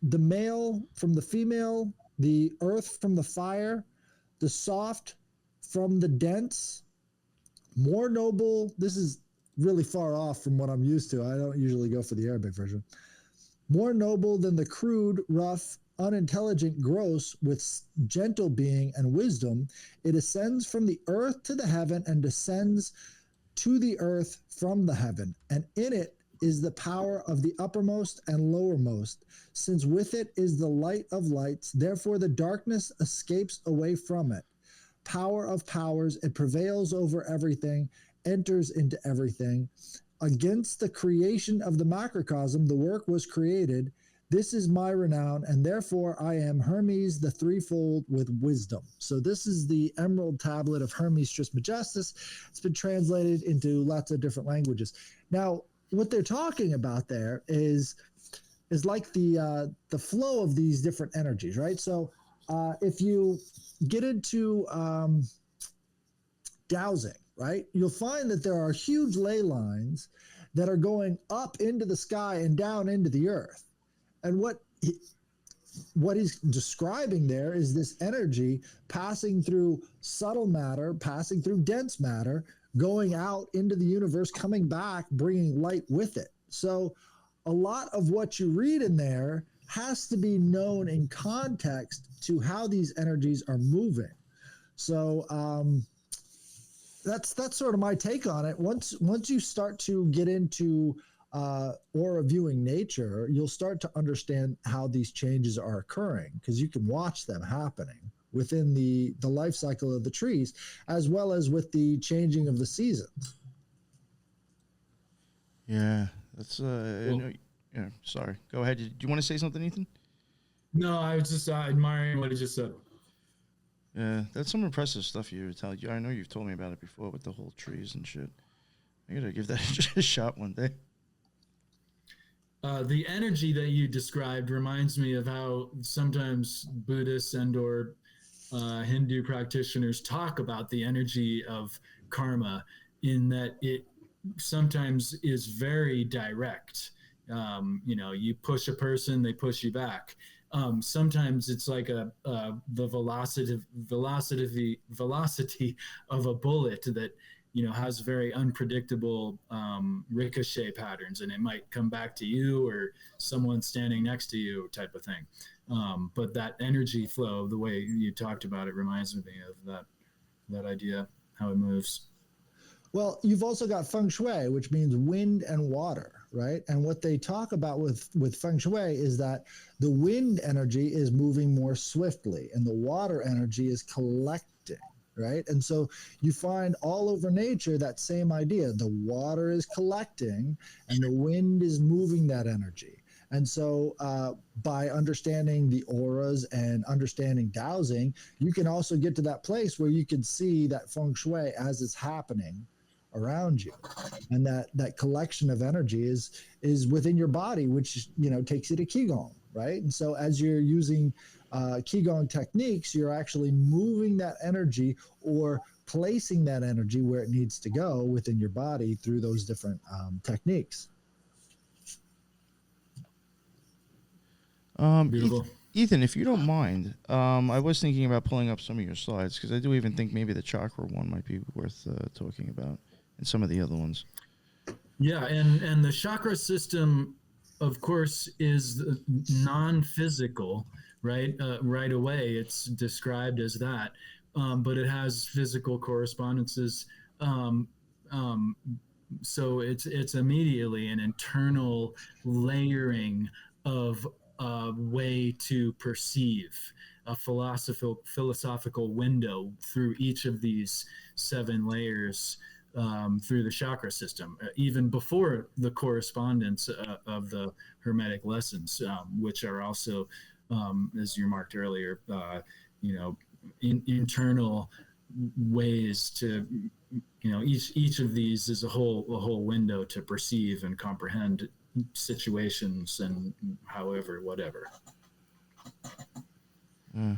the male from the female, the earth from the fire, the soft from the dense. More noble, this is really far off from what I'm used to. I don't usually go for the Arabic version. More noble than the crude, rough, unintelligent, gross, with gentle being and wisdom, it ascends from the earth to the heaven and descends to the earth from the heaven. And in it is the power of the uppermost and lowermost, since with it is the light of lights. Therefore the darkness escapes away from it. Power of powers, it prevails over everything, enters into everything. Against the creation of the macrocosm, the work was created. This is my renown, and therefore I am Hermes the threefold with wisdom. So this is the Emerald Tablet of Hermes Trismegistus. It's been translated into lots of different languages. Now, what they're talking about there is like the flow of these different energies, right? So if you get into dowsing, right, you'll find that there are huge ley lines that are going up into the sky and down into the earth. And what he's describing there is this energy passing through subtle matter, passing through dense matter, going out into the universe, coming back, bringing light with it. So a lot of what you read in there has to be known in context to how these energies are moving. So that's sort of my take on it. Once you start to get into aura viewing nature, you'll start to understand how these changes are occurring, because you can watch them happening within the life cycle of the trees, as well as with the changing of the seasons. Yeah, that's yeah. Sorry, go ahead. Do you want to say something, Ethan? No, I was just admiring what he just said. Yeah, that's some impressive stuff you were telling. I know you've told me about it before with the whole trees and shit. I gotta give that a shot one day. The energy that you described reminds me of how sometimes Buddhists and or Hindu practitioners talk about the energy of karma, in that it sometimes is very direct. You push a person, they push you back. Sometimes it's like the velocity of a bullet that has very unpredictable ricochet patterns, and it might come back to you or someone standing next to you, type of thing. But that energy flow, the way you talked about it, reminds me of that idea, how it moves. Well, you've also got feng shui, which means wind and water, right? And what they talk about with feng shui is that the wind energy is moving more swiftly and the water energy is collecting, right? And so you find all over nature that same idea. The water is collecting and the wind is moving that energy. And so by understanding the auras and understanding dowsing, you can also get to that place where you can see that feng shui as it's happening around you. And that collection of energy is within your body, which, you know, takes you to Qigong, right? And so as you're using Qigong techniques, you're actually moving that energy or placing that energy where it needs to go within your body through those different techniques. Beautiful. Ethan, if you don't mind, I was thinking about pulling up some of your slides because I do even think maybe the chakra one might be worth talking about, and some of the other ones. Yeah, and the chakra system, of course, is non-physical, right? Right away, it's described as that, but it has physical correspondences. So it's immediately an internal layering of a way to perceive, a philosophical window through each of these 7 layers through the chakra system, even before the correspondence of the Hermetic lessons, which are also, as you marked earlier, internal ways to, each of these is a whole window to perceive and comprehend situations and whatever. And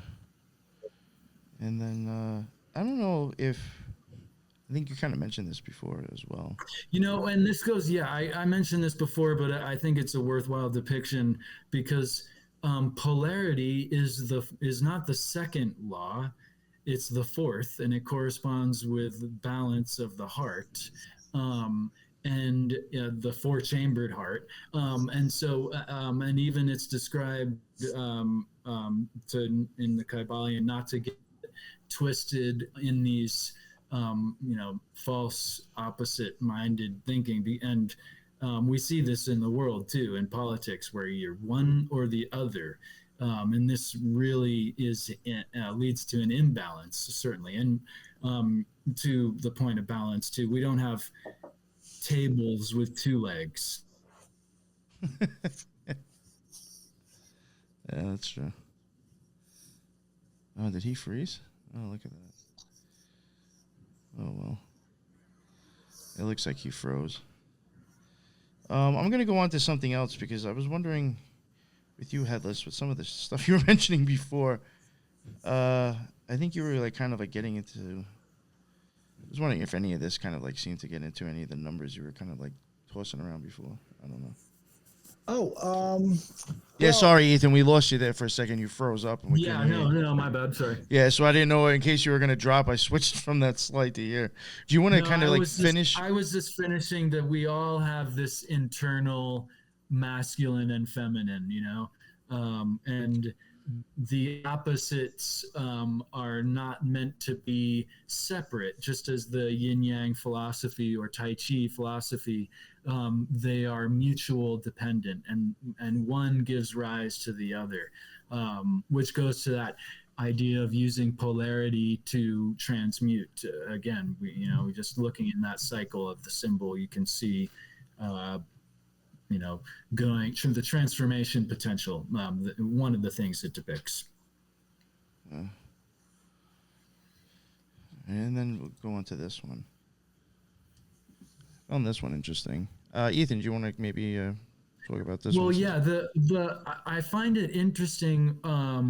then I don't know if, I think you kind of mentioned this before as well. And this goes, I mentioned this before, but I think it's a worthwhile depiction because polarity is not the second law, it's the fourth, and it corresponds with balance of the heart. And the 4-chambered heart, and so and even it's described in the Kybalion not to get twisted in these false opposite-minded thinking, and we see this in the world too, in politics, where you're one or the other, and this really leads to an imbalance, certainly, and to the point of balance too. We don't have tables with 2 legs. Yeah, that's true. Oh, did he freeze? Oh, look at that. Oh, well. It looks like he froze. I'm going to go on to something else because I was wondering, with you, Headless, with some of the stuff you were mentioning before, I think you were kind of getting into... I was wondering if any of this kind of seemed to get into any of the numbers you were kind of tossing around before. I don't know. Yeah, sorry, Ethan. We lost you there for a second. You froze up. And no, my bad. Sorry. Yeah, so I didn't know in case you were going to drop. I switched from that slide to here. Do you want to kind of finish? I was just finishing that we all have this internal masculine and feminine, and the opposites are not meant to be separate, just as the yin-yang philosophy or Tai Chi philosophy, they are mutual dependent, and one gives rise to the other, which goes to that idea of using polarity to transmute. Again, we just looking in that cycle of the symbol, you can see going to the transformation potential, one of the things it depicts. And then we'll go on to this one. On this one, interesting. Ethan, do you want to maybe talk about this one? Well, yeah, I find it interesting. I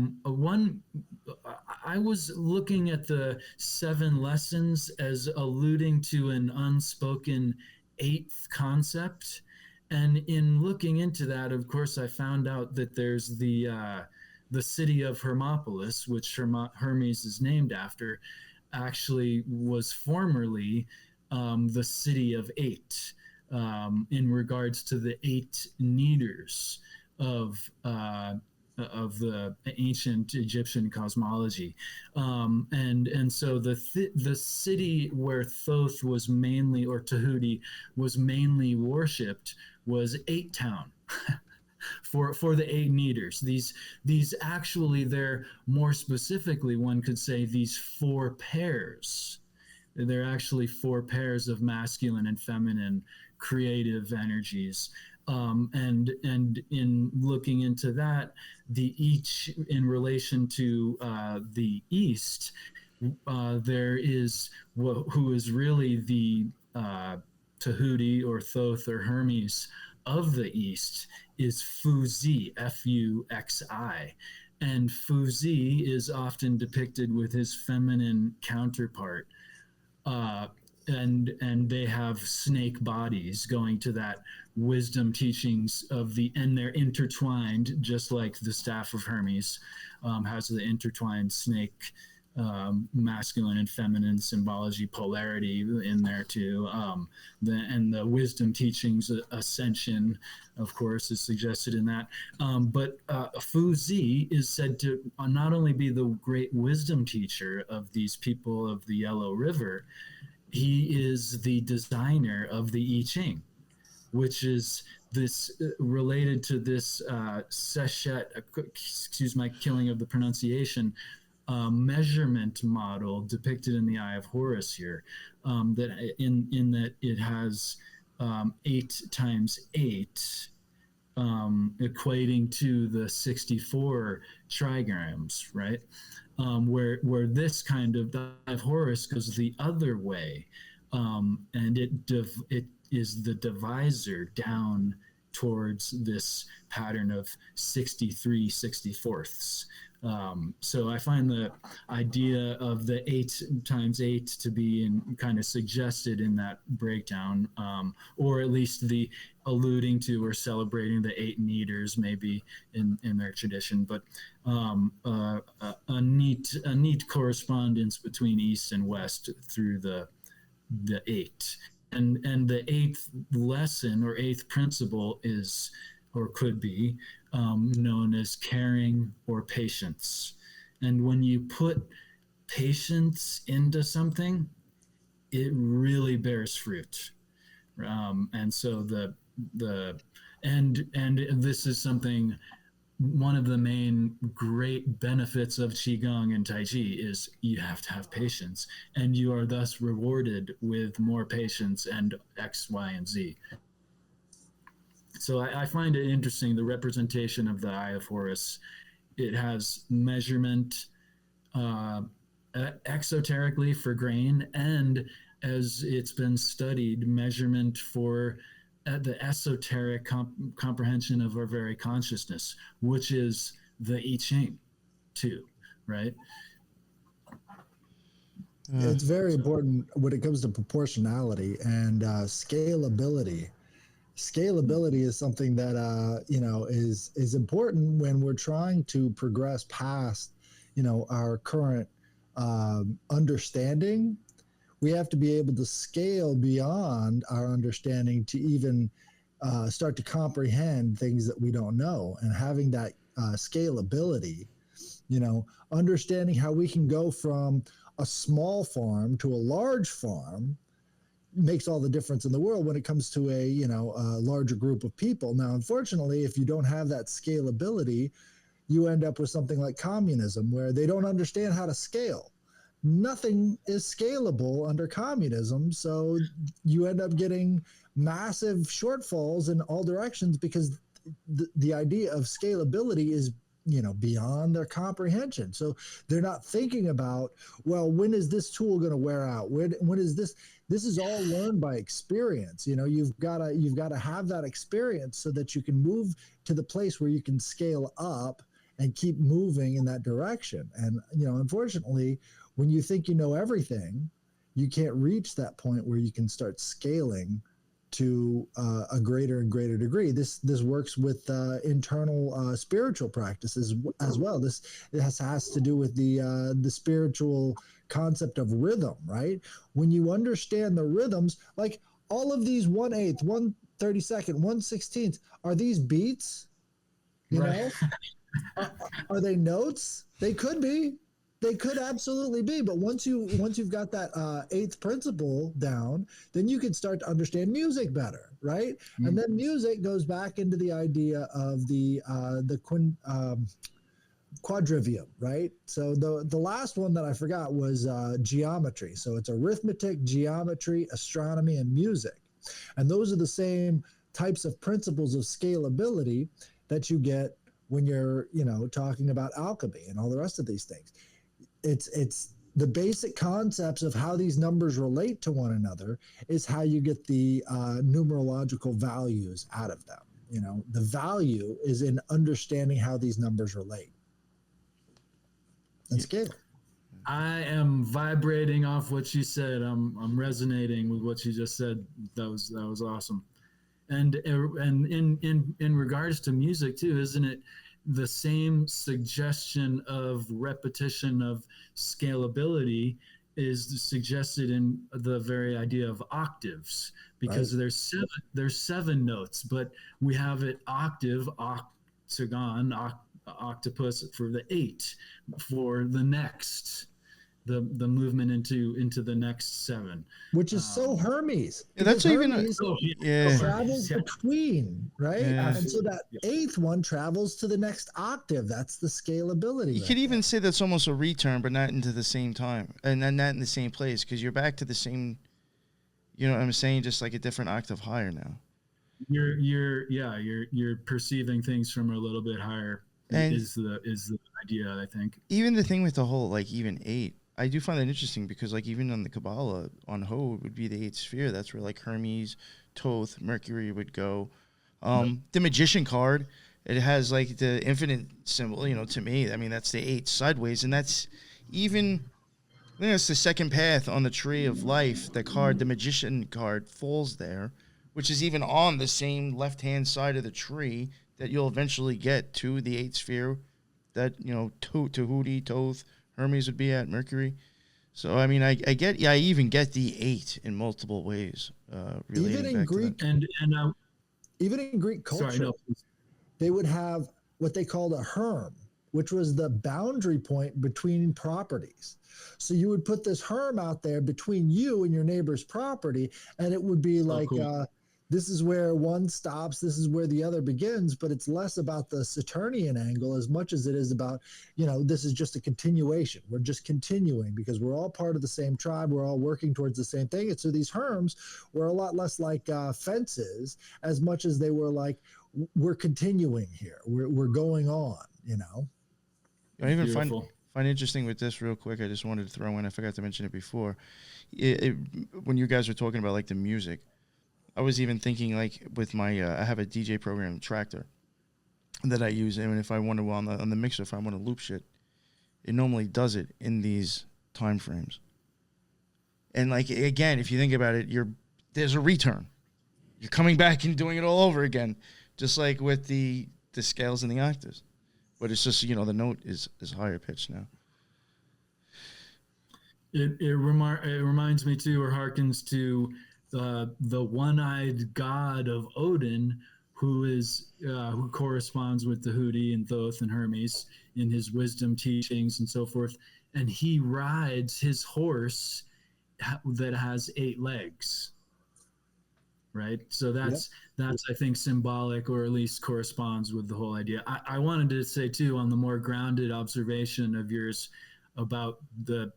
was looking at the 7 lessons as alluding to an unspoken 8th concept. And in looking into that, of course, I found out that there's the city of Hermopolis, which Hermes is named after, actually was formerly the city of 8, in regards to the 8 needers of the ancient Egyptian cosmology, and so the city where Thoth was mainly, or Tahuti was mainly worshipped, was 8 Town. For the 8 needers, these actually, they're more specifically, one could say, these 4 pairs. They're actually 4 pairs of masculine and feminine creative energies, And in looking into that, each in relation to the East, there is who is really the Tahuti or Thoth or Hermes of the East is Fuxi, Fuxi. And Fuxi is often depicted with his feminine counterpart. And they have snake bodies going to that wisdom teachings and they're intertwined, just like the staff of Hermes has the intertwined snake, masculine and feminine symbology, polarity in there too. And the wisdom teachings, ascension, of course, is suggested in that. But Fuxi is said to not only be the great wisdom teacher of these people of the Yellow River, he is the designer of the I Ching, which is this related to this Sechet, excuse my killing of the pronunciation, measurement model depicted in the Eye of Horus here, that in that it has 8 times 8, equating to the 64 trigrams, right? Where this kind of the Eye of Horus goes the other way, and it is the divisor down towards this pattern of 63 64ths. So I find the idea of the 8 times 8 to be kind of suggested in that breakdown, or at least the alluding to or celebrating the 8 meters maybe in their tradition, but a neat correspondence between East and West through the 8. And the 8th lesson or 8th principle is, or could be, known as caring or patience. And when you put patience into something, it really bears fruit. And so and this is something, one of the main great benefits of Qigong and Tai Chi is you have to have patience, and you are thus rewarded with more patience and X, Y, and Z. So I find it interesting, the representation of the Eye of Horus. It has measurement exoterically for grain, and as it's been studied, measurement for the esoteric comprehension of our very consciousness, which is the I Ching too, right? It's very important when it comes to proportionality and scalability. Scalability is something that is important when we're trying to progress past our current understanding. We have to be able to scale beyond our understanding to even start to comprehend things that we don't know, and having that scalability, understanding how we can go from a small farm to a large farm makes all the difference in the world when it comes to a larger group of people. Now, unfortunately, if you don't have that scalability, you end up with something like communism, where they don't understand how to scale. Nothing is scalable under communism, so you end up getting massive shortfalls in all directions, because the idea of scalability is beyond their comprehension. So they're not thinking about, well, when is this tool going to wear out? When is this? This is all learned by experience. You've got to have that experience so that you can move to the place where you can scale up and keep moving in that direction. And unfortunately, when you think you know everything, you can't reach that point where you can start scaling to a greater and greater degree. This works with internal spiritual practices as well. It has to do with the spiritual concept of rhythm, right? When you understand the rhythms, like all of these 1/8, 1/32, 1/16, are these beats? Right. Are they notes? They could be. They could absolutely be, but once you've got that 8th principle down, then you can start to understand music better, right? Mm-hmm. And then music goes back into the idea of the quadrivium, right? So the last one that I forgot was geometry. So it's arithmetic, geometry, astronomy, and music, and those are the same types of principles of scalability that you get when you're, talking about alchemy and all the rest of these things. It's the basic concepts of how these numbers relate to one another is how you get the numerological values out of them. The value is in understanding how these numbers relate and scale. I am vibrating off what you said. I'm resonating with what you just said. That was awesome. And in regards to music too, isn't it the same suggestion of repetition of scalability is suggested in the very idea of octaves, because there's seven notes, but we have it octave, octagon, octopus for the 8 for the next. The movement into the next 7, which is so Hermes. Yeah, that's even travels between, right? Yeah. And so that 8th one travels to the next octave. That's the scalability. You could even say that's almost a return, but not into the same time, and then not in the same place, because you're back to the same. You know what I'm saying? Just like a different octave higher now. You're perceiving things from a little bit higher. And is the idea, I think. Even the thing with the whole, like, even 8, I do find that interesting, because, like, even on the Kabbalah, on Hod would be the 8th sphere. That's where, like, Hermes, Thoth, Mercury would go. The Magician card, it has, like, the infinite symbol, to me. I mean, that's the 8 sideways, and that's even, I think that's the second path on the tree of life. The card, the Magician card, falls there, which is even on the same left-hand side of the tree that you'll eventually get to the 8th sphere that, Tahuti, Thoth, Hermes would be at, Mercury. So, I mean, I even get the 8 in multiple ways. Even in Greek, even in Greek culture, they would have what they called a herm, which was the boundary point between properties. So you would put this herm out there between you and your neighbor's property, and it would be like, cool. This is where one stops, this is where the other begins, but it's less about the Saturnian angle as much as it is about, this is just a continuation. We're just continuing because we're all part of the same tribe. We're all working towards the same thing. And so these herms were a lot less like fences as much as they were like, we're continuing here. We're going on, I even find interesting with this real quick. I just wanted to throw in, I forgot to mention it before. When you guys were talking about like the music, I was even thinking, like, with my, I have a DJ program, Tractor, that I use, and if I want to, on the mixer, if I want to loop shit, it normally does it in these time frames. And, like, again, if you think about it, there's a return. You're coming back and doing it all over again, just like with the scales and the octaves. But it's just, the note is higher pitched now. It reminds me, too, or harkens to the one-eyed god of Odin, who corresponds with the Hudi and Thoth and Hermes in his wisdom teachings and so forth, and he rides his horse that has 8 legs, right? So that's I think symbolic, or at least corresponds with the whole idea. I wanted to say too, on the more grounded observation of yours about the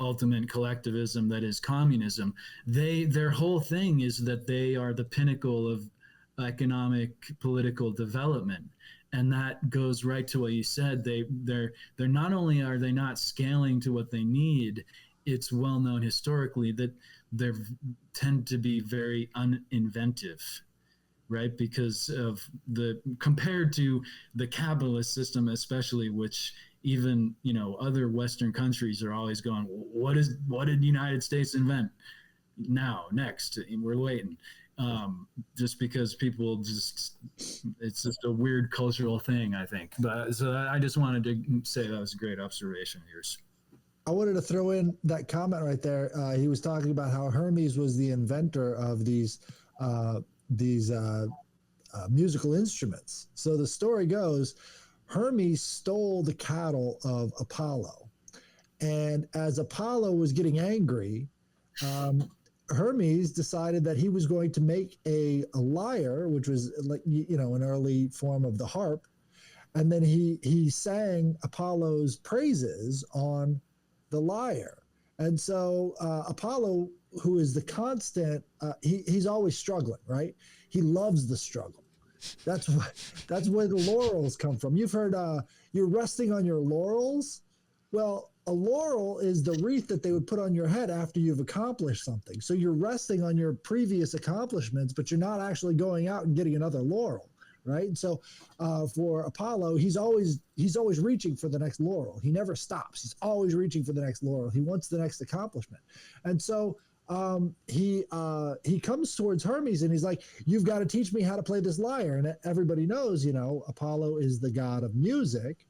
ultimate collectivism that is communism. Their whole thing is that they are the pinnacle of economic political development, and that goes right to what you said. They're not only are they not scaling to what they need, it's well known historically that they tend to be very uninventive, right? Because of compared to the capitalist system, especially, which even other Western countries are always going, what did the United States invent next? We're waiting, just because people it's just a weird cultural thing, I think. But so I just wanted to say that was a great observation of yours. I wanted to throw in that comment right there. He was talking about how Hermes was the inventor of these musical instruments. So the story goes, Hermes stole the cattle of Apollo. And as Apollo was getting angry, Hermes decided that he was going to make a lyre, which was like, an early form of the harp. And then he sang Apollo's praises on the lyre. And so Apollo, who is the constant, he's always struggling, right? He loves the struggle. That's where the laurels come from. You've heard you're resting on your laurels. Well, a laurel is the wreath that they would put on your head after you've accomplished something. So you're resting on your previous accomplishments, but you're not actually going out and getting another laurel, right? And so for Apollo, he's always reaching for the next laurel. He never stops. He's always reaching for the next laurel. He wants the next accomplishment. And so he comes towards Hermes and he's like, "You've got to teach me how to play this lyre." And everybody knows, Apollo is the god of music,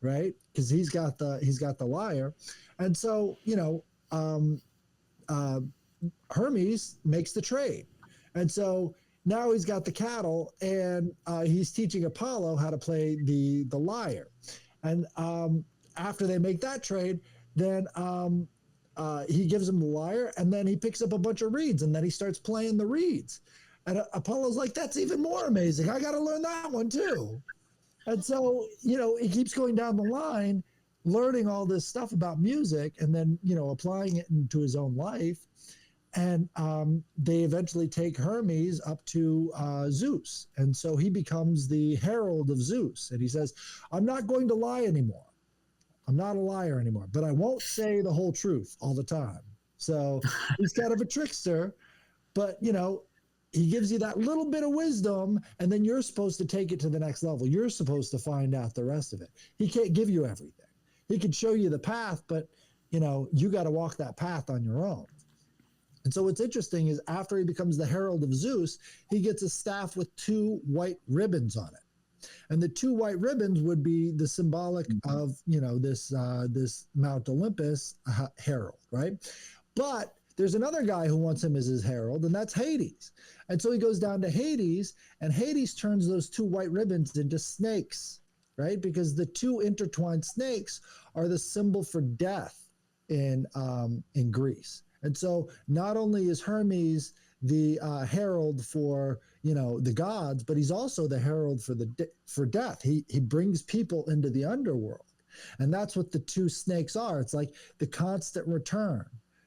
right? Because he's got the lyre. And so, Hermes makes the trade. And so now he's got the cattle and he's teaching Apollo how to play the lyre. And after they make that trade, then he gives him the lyre and then he picks up a bunch of reeds and then he starts playing the reeds. And Apollo's like, "That's even more amazing. I got to learn that one too." And so, he keeps going down the line, learning all this stuff about music and then, applying it into his own life. And they eventually take Hermes up to Zeus. And so he becomes the herald of Zeus. And he says, "I'm not going to lie anymore. I'm not a liar anymore, but I won't say the whole truth all the time." So he's kind of a trickster, but, he gives you that little bit of wisdom, and then you're supposed to take it to the next level. You're supposed to find out the rest of it. He can't give you everything. He can show you the path, but, you got to walk that path on your own. And so what's interesting is after he becomes the herald of Zeus, he gets a staff with 2 white ribbons on it. And the 2 white ribbons would be the symbolic of, this Mount Olympus herald, right? But there's another guy who wants him as his herald, and that's Hades. And so he goes down to Hades, and Hades turns those 2 white ribbons into snakes, right? Because the 2 intertwined snakes are the symbol for death in Greece. And so not only is Hermes the herald for, the gods, but he's also the herald for death. He brings people into the underworld. And that's what the 2 snakes are. It's like the constant return.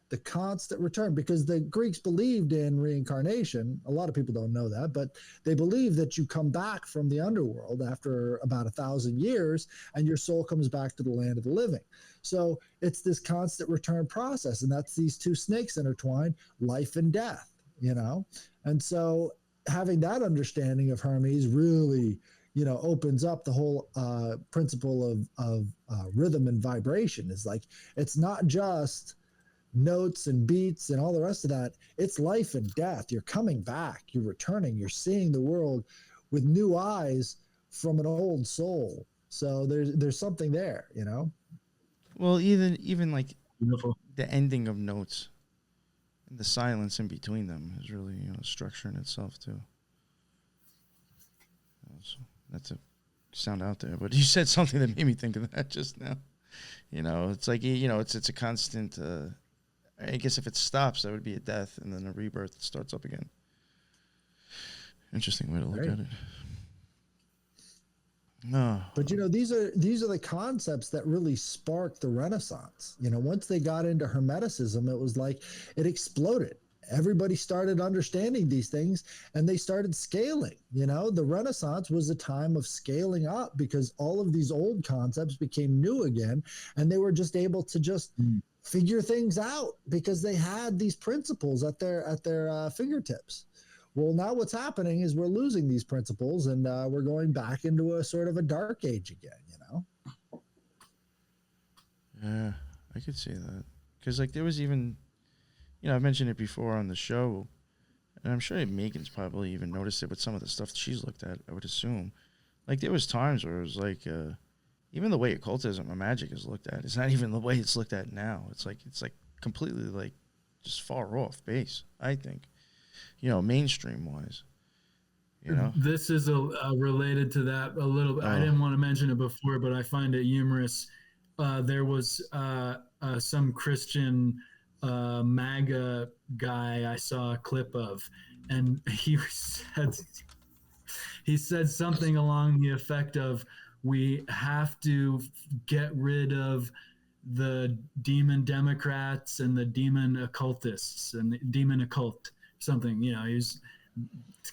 Because the Greeks believed in reincarnation. A lot of people don't know that, but they believe that you come back from the underworld after about 1,000 years and your soul comes back to the land of the living. So it's this constant return process. And that's these 2 snakes intertwined, life and death, And so having that understanding of Hermes really, opens up the whole principle of rhythm and vibration. Is like, it's not just notes and beats and all the rest of that. It's life and death. You're coming back, you're returning, you're seeing the world with new eyes from an old soul. So there's something there, Well, even like Beautiful. the ending of notes and the silence in between them is really, structure in itself too. So that's a sound out there, but you said something that made me think of that just now. It's like, it's a constant, I guess if it stops, that would be a death, and then a rebirth starts up again. Interesting way to look at it. No. But these are the concepts that really sparked the Renaissance. Once they got into Hermeticism, it was like it exploded. Everybody started understanding these things and they started scaling. The Renaissance was a time of scaling up because all of these old concepts became new again, and they were just able to just figure things out because they had these principles at their fingertips. Well, now what's happening is we're losing these principles and we're going back into a sort of a dark age again, Yeah, I could see that. Because, there was even, I've mentioned it before on the show, and I'm sure Megan's probably even noticed it with some of the stuff that she's looked at, I would assume. There was times where it was even the way occultism or magic is looked at, it's not even the way it's looked at now. It's completely just far off base, I think. Mainstream wise. This is related to that a little bit. I didn't want to mention it before, but I find it humorous. There was some Christian MAGA guy I saw a clip of, and he said something along the effect of, "We have to get rid of the demon Democrats and the demon occultists and the demon occult something. You know, he was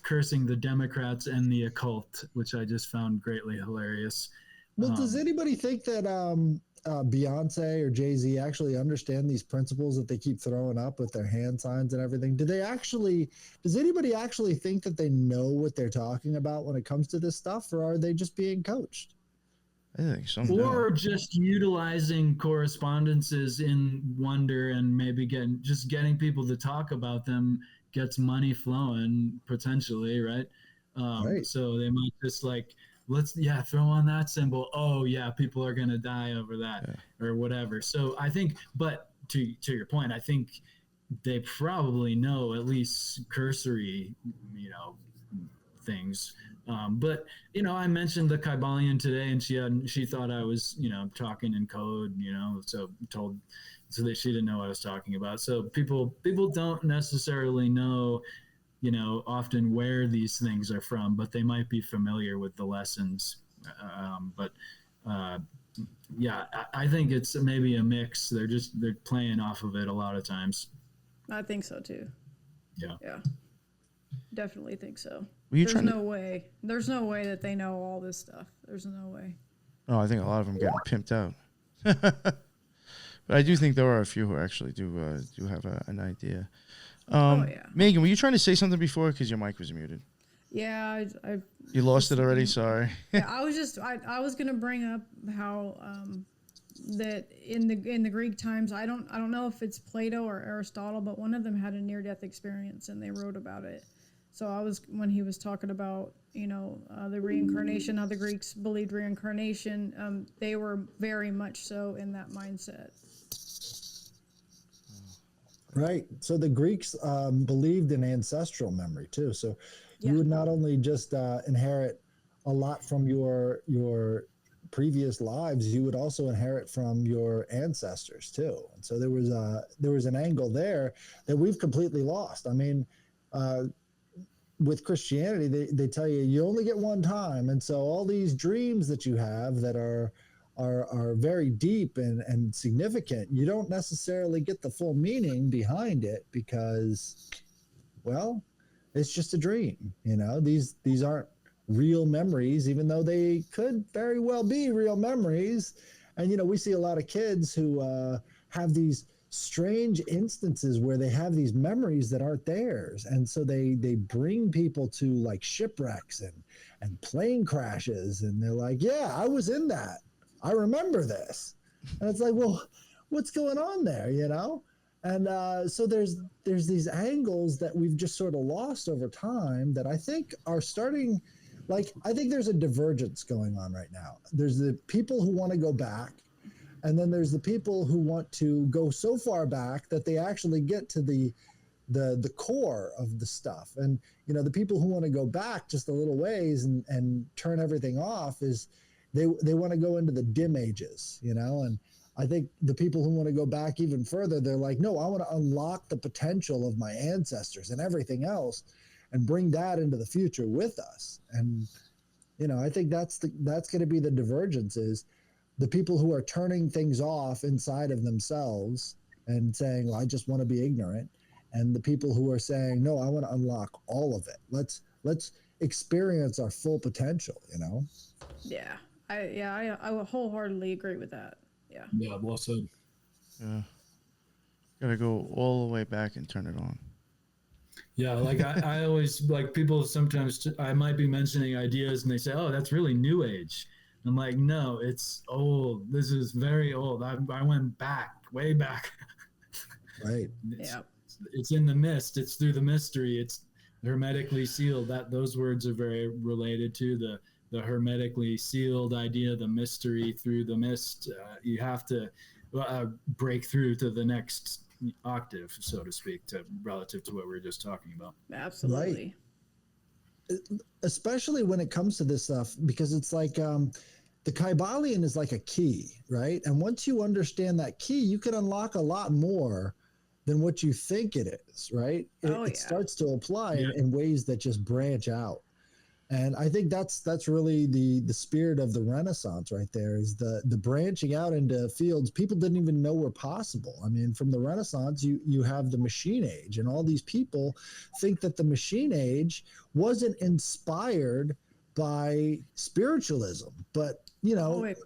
cursing the Democrats and the occult, which I just found greatly hilarious. Well, does anybody think that Beyonce or Jay-Z actually understand these principles that they keep throwing up with their hand signs and everything? Does anybody actually think that they know what they're talking about when it comes to this stuff, or are they just being coached? I think some Or just utilizing correspondences in wonder and maybe getting people to talk about them gets money flowing potentially, right? Right. So they might just like, throw on that symbol. Oh yeah, people are gonna die over that or whatever. So I think, but to your point, I think they probably know at least cursory, things. But I mentioned the Kybalion today, and she thought I was talking in code, so that she didn't know what I was talking about. So people don't necessarily know, often where these things are from, but they might be familiar with the lessons. I think it's maybe a mix. They're playing off of it a lot of times. I think so too. Yeah. Definitely think so. There's no way that they know all this stuff. There's no way. Oh, I think a lot of them getting pimped out. But I do think there are a few who actually do have an idea. Megan, were you trying to say something before? Because your mic was muted. Yeah, You lost it already. Sorry. Yeah, I was just I was gonna bring up how that in the Greek times, I don't know if it's Plato or Aristotle, but one of them had a near-death experience and they wrote about it. So when he was talking about the reincarnation, how the Greeks believed reincarnation, they were very much so in that mindset. Right. So the Greeks believed in ancestral memory too. So you would not only just inherit a lot from your previous lives, you would also inherit from your ancestors too. And so there was an angle there that we've completely lost. I mean, with Christianity, they tell you only get one time, and so all these dreams that you have that are very deep and significant, you don't necessarily get the full meaning behind it because, well, it's just a dream. These aren't real memories, even though they could very well be real memories. And we see a lot of kids who have these strange instances where they have these memories that aren't theirs, and so they bring people to like shipwrecks and plane crashes, and they're like, yeah, I was in that, I remember this. And it's like, well, what's going on there, and so there's these angles that we've just sort of lost over time that I think are starting, like, I think there's a divergence going on right now. There's the people who want to go back, and then there's the people who want to go so far back that they actually get to the core of the stuff. And, the people who want to go back just a little ways and turn everything off is they want to go into the dim ages, and I think the people who want to go back even further, they're like, no, I want to unlock the potential of my ancestors and everything else and bring that into the future with us. And, I think that's going to be the divergence, is the people who are turning things off inside of themselves and saying, well, I just want to be ignorant. And the people who are saying, no, I want to unlock all of it. Let's experience our full potential, Yeah. I wholeheartedly agree with that. Yeah. Yeah, well said. Yeah. Gotta go all the way back and turn it on. Yeah, like I always, like, people sometimes, I might be mentioning ideas and they say, oh, that's really new age. I'm like, no, it's old. This is very old. I went back, way back. Right. It's in the mist. It's through the mystery. It's hermetically sealed. Those words are very related to the hermetically sealed idea, the mystery through the mist. You have to break through to the next octave, so to speak, relative to what we were just talking about. Absolutely. Right. Especially when it comes to this stuff, because it's like the Kybalion is like a key, right? And once you understand that key, you can unlock a lot more than what you think it is, right? It starts to apply in ways that just branch out. And I think that's really the spirit of the Renaissance right there, is the branching out into fields people didn't even know were possible. I mean, from the Renaissance, you have the machine age, and all these people think that the machine age wasn't inspired by spiritualism, but Of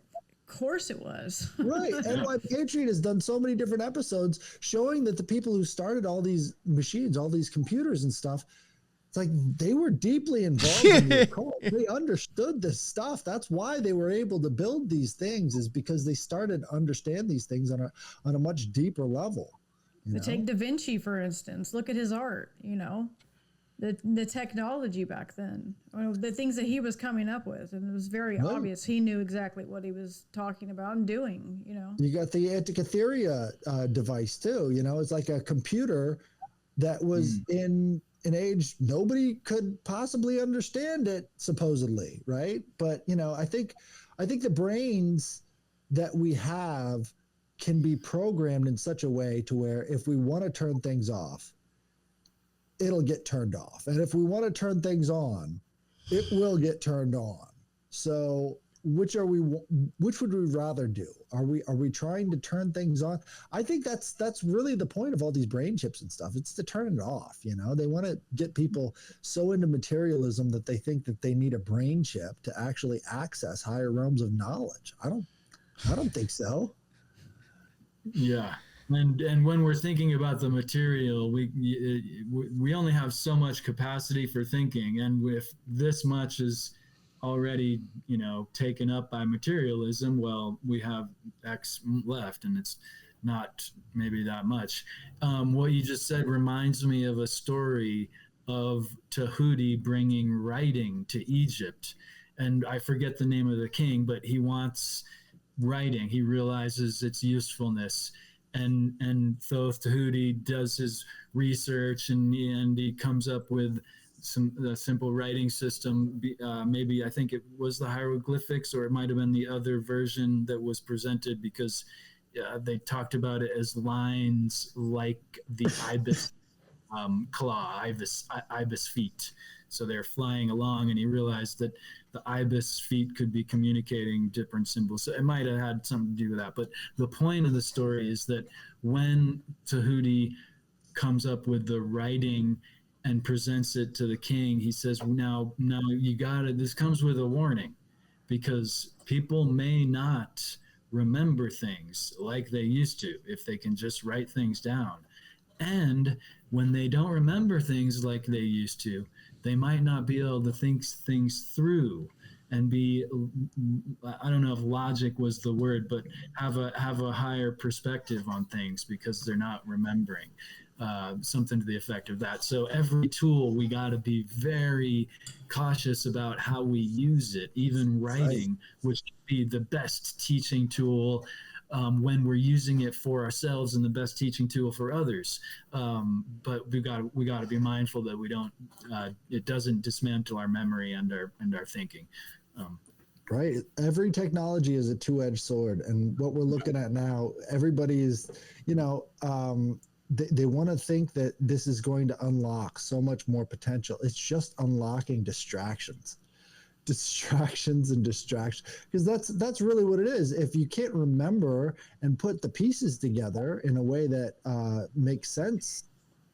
course it was. right. And why Patriot has done so many different episodes showing that the people who started all these machines, all these computers and stuff, it's like they were deeply involved in the occult. They understood this stuff. That's why they were able to build these things, is because they started to understand these things on a much deeper level. Take Da Vinci, for instance. Look at his art, the technology back then, the things that he was coming up with. And it was very obvious. He knew exactly what he was talking about and doing, You got the Antikythera device too. It's like a computer that was in an age nobody could possibly understand it, supposedly, right? But I think the brains that we have can be programmed in such a way to where if we want to turn things off, it'll get turned off, and if we want to turn things on, it will get turned on. So which would we rather do? Are we trying to turn things on? I think that's really the point of all these brain chips and stuff. It's to turn it off. They want to get people so into materialism that they think that they need a brain chip to actually access higher realms of knowledge. I don't think so. Yeah. And when we're thinking about the material, we only have so much capacity for thinking, and if this much is already taken up by materialism, well, we have X left, and it's not maybe that much. What you just said reminds me of a story of Theurgy bringing writing to Egypt, and I forget the name of the king, but he wants writing. He realizes its usefulness, and so Theurgy does his research, and he comes up with a simple writing system. Maybe I think it was the hieroglyphics, or it might have been the other version that was presented, because they talked about it as lines like the ibis claw, ibis feet. So they're flying along, and he realized that the ibis feet could be communicating different symbols. So it might have had something to do with that. But the point of the story is that when Theurgy comes up with the writing and presents it to the king, he says, now you got it. This comes with a warning, because people may not remember things like they used to if they can just write things down. And when they don't remember things like they used to, they might not be able to think things through and be, I don't know if logic was the word, but have a higher perspective on things because they're not remembering. Something to the effect of that. So every tool, we got to be very cautious about how we use it, even writing, which would be the best teaching tool when we're using it for ourselves, and the best teaching tool for others. But we got to be mindful that we don't, it doesn't dismantle our memory and our thinking. Right. Every technology is a two-edged sword. And what we're looking at now, everybody is, they want to think that this is going to unlock so much more potential. It's just unlocking distractions and distractions, because that's really what it is. If you can't remember and put the pieces together in a way that makes sense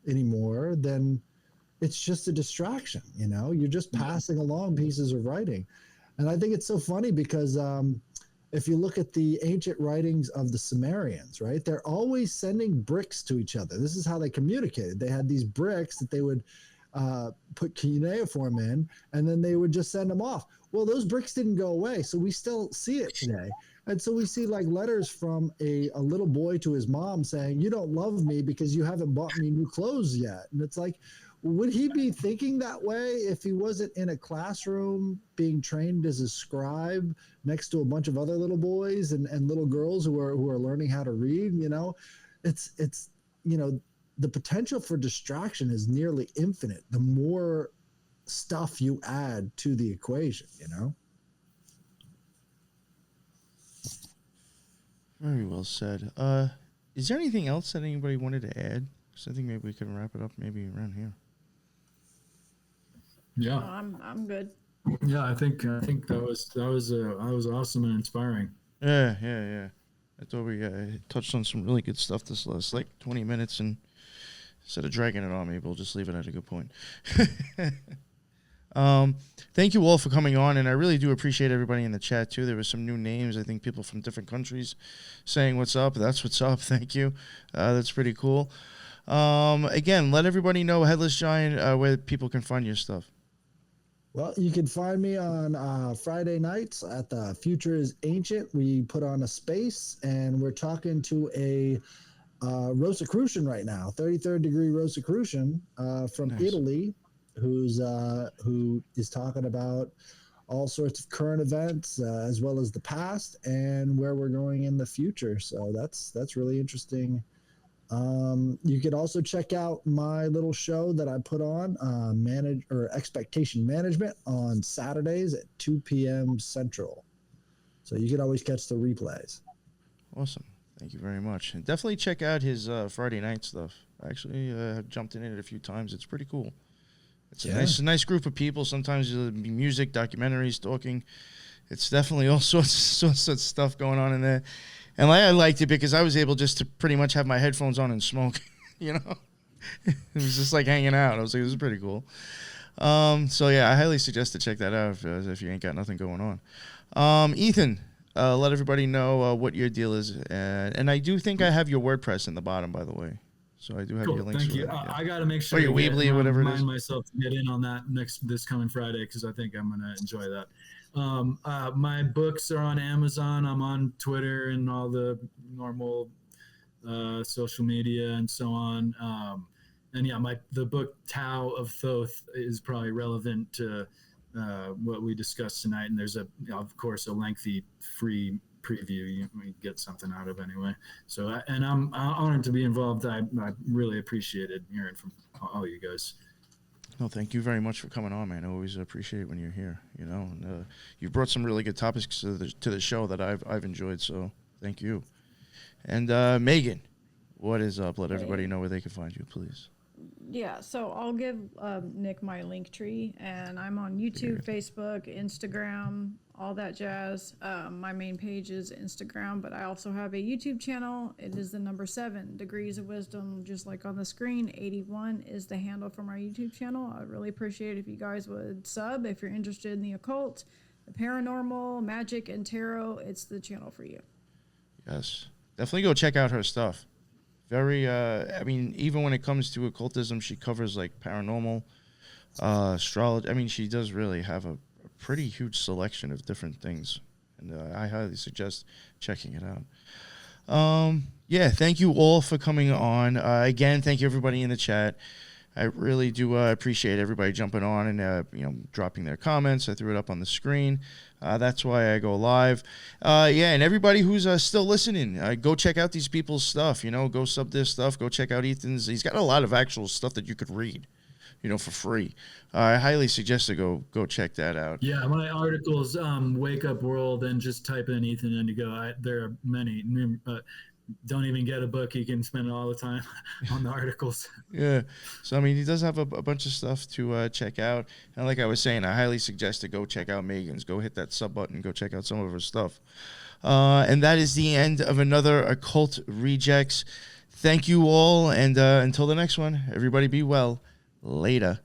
anymore, then it's just a distraction. You're just passing along pieces of writing. And I think it's so funny because if you look at the ancient writings of the Sumerians, right, they're always sending bricks to each other. This is how they communicated. They had these bricks that they would put cuneiform in, and then they would just send them off. Well, those bricks didn't go away, so we still see it today. And so we see like letters from a little boy to his mom saying, "You don't love me because you haven't bought me new clothes yet." And it's like, would he be thinking that way if he wasn't in a classroom being trained as a scribe next to a bunch of other little boys and little girls who are learning how to read? It's the potential for distraction is nearly infinite the more stuff you add to the equation. Very well said. Is there anything else that anybody wanted to add? So I think maybe we can wrap it up maybe around here. Yeah. I'm good. Yeah, I think that was awesome and inspiring. Yeah. I thought we touched on some really good stuff this last 20 minutes, and instead of dragging it on, maybe we'll just leave it at a good point. Thank you all for coming on, and I really do appreciate everybody in the chat too. There were some new names. I think people from different countries saying what's up. That's what's up. Thank you. That's pretty cool. Again, let everybody know, Headless Giant, where people can find your stuff. Well, you can find me on Friday nights at the Future is Ancient. We put on a space, and we're talking to a Rosicrucian right now, 33rd degree Rosicrucian from Nice. Italy, who is talking about all sorts of current events as well as the past and where we're going in the future. So that's really interesting. You could also check out my little show that I put on, Expectation Management, on Saturdays at 2 p.m. Central. So you can always catch the replays. Awesome. Thank you very much. And definitely check out his Friday night stuff. I actually have jumped in it a few times. It's pretty cool. It's a nice group of people. Sometimes there'll be music, documentaries, talking. It's definitely all sorts of stuff going on in there. And I liked it because I was able just to pretty much have my headphones on and smoke, you know? It was just like hanging out. I was like, this is pretty cool. So, yeah, I highly suggest to check that out if you ain't got nothing going on. Ethan, let everybody know what your deal is. And I do think I have your WordPress in the bottom, by the way. So I do have your links. Thank you. I got to make sure your Weebly or whatever it is. Remind myself to get in on that this coming Friday, because I think I'm going to enjoy that. My books are on Amazon. I'm on Twitter and all the normal social media and so on. And yeah, the book Tao of Thoth is probably relevant to what we discussed tonight. And there's of course, a lengthy free preview you get something out of anyway. So, and I'm honored to be involved. I really appreciated hearing from all you guys. No, thank you very much for coming on, man. I always appreciate when you're here. You know, and, you brought some really good topics to the show that I've enjoyed. So thank you. And Megan, what is up? Let everybody know where they can find you, please. Yeah, so I'll give Nick my link tree, and I'm on YouTube, Facebook, Instagram, all that jazz. My main page is Instagram, but I also have a YouTube channel. It is the number 7 Degrees of Wisdom, just like on the screen. 81 is the handle from our YouTube channel. I'd really appreciate it if you guys would sub if you're interested in the occult, the paranormal, magic, and tarot. It's the channel for you. Yes, definitely go check out her stuff. Very, I mean, even when it comes to occultism, she covers like paranormal, astrology. I mean, she does really have a pretty huge selection of different things, and I highly suggest checking it out. Yeah, thank you all for coming on. Again, thank you everybody in the chat. I really do appreciate everybody jumping on and dropping their comments. I threw it up on the screen. That's why I go live. Yeah, and everybody who's still listening, go check out these people's stuff. Go sub their stuff. Go check out Ethan's. He's got a lot of actual stuff that you could read, for free. I highly suggest to go check that out. Yeah, my articles, Wake Up World, and just type in Ethan Indigo. There are many. Don't even get a book. You can spend all the time on the articles. Yeah. So, I mean, he does have a bunch of stuff to check out. And like I was saying, I highly suggest to go check out Megan's. Go hit that sub button. Go check out some of her stuff. And that is the end of another Occult Rejects. Thank you all. And until the next one, everybody be well. Later.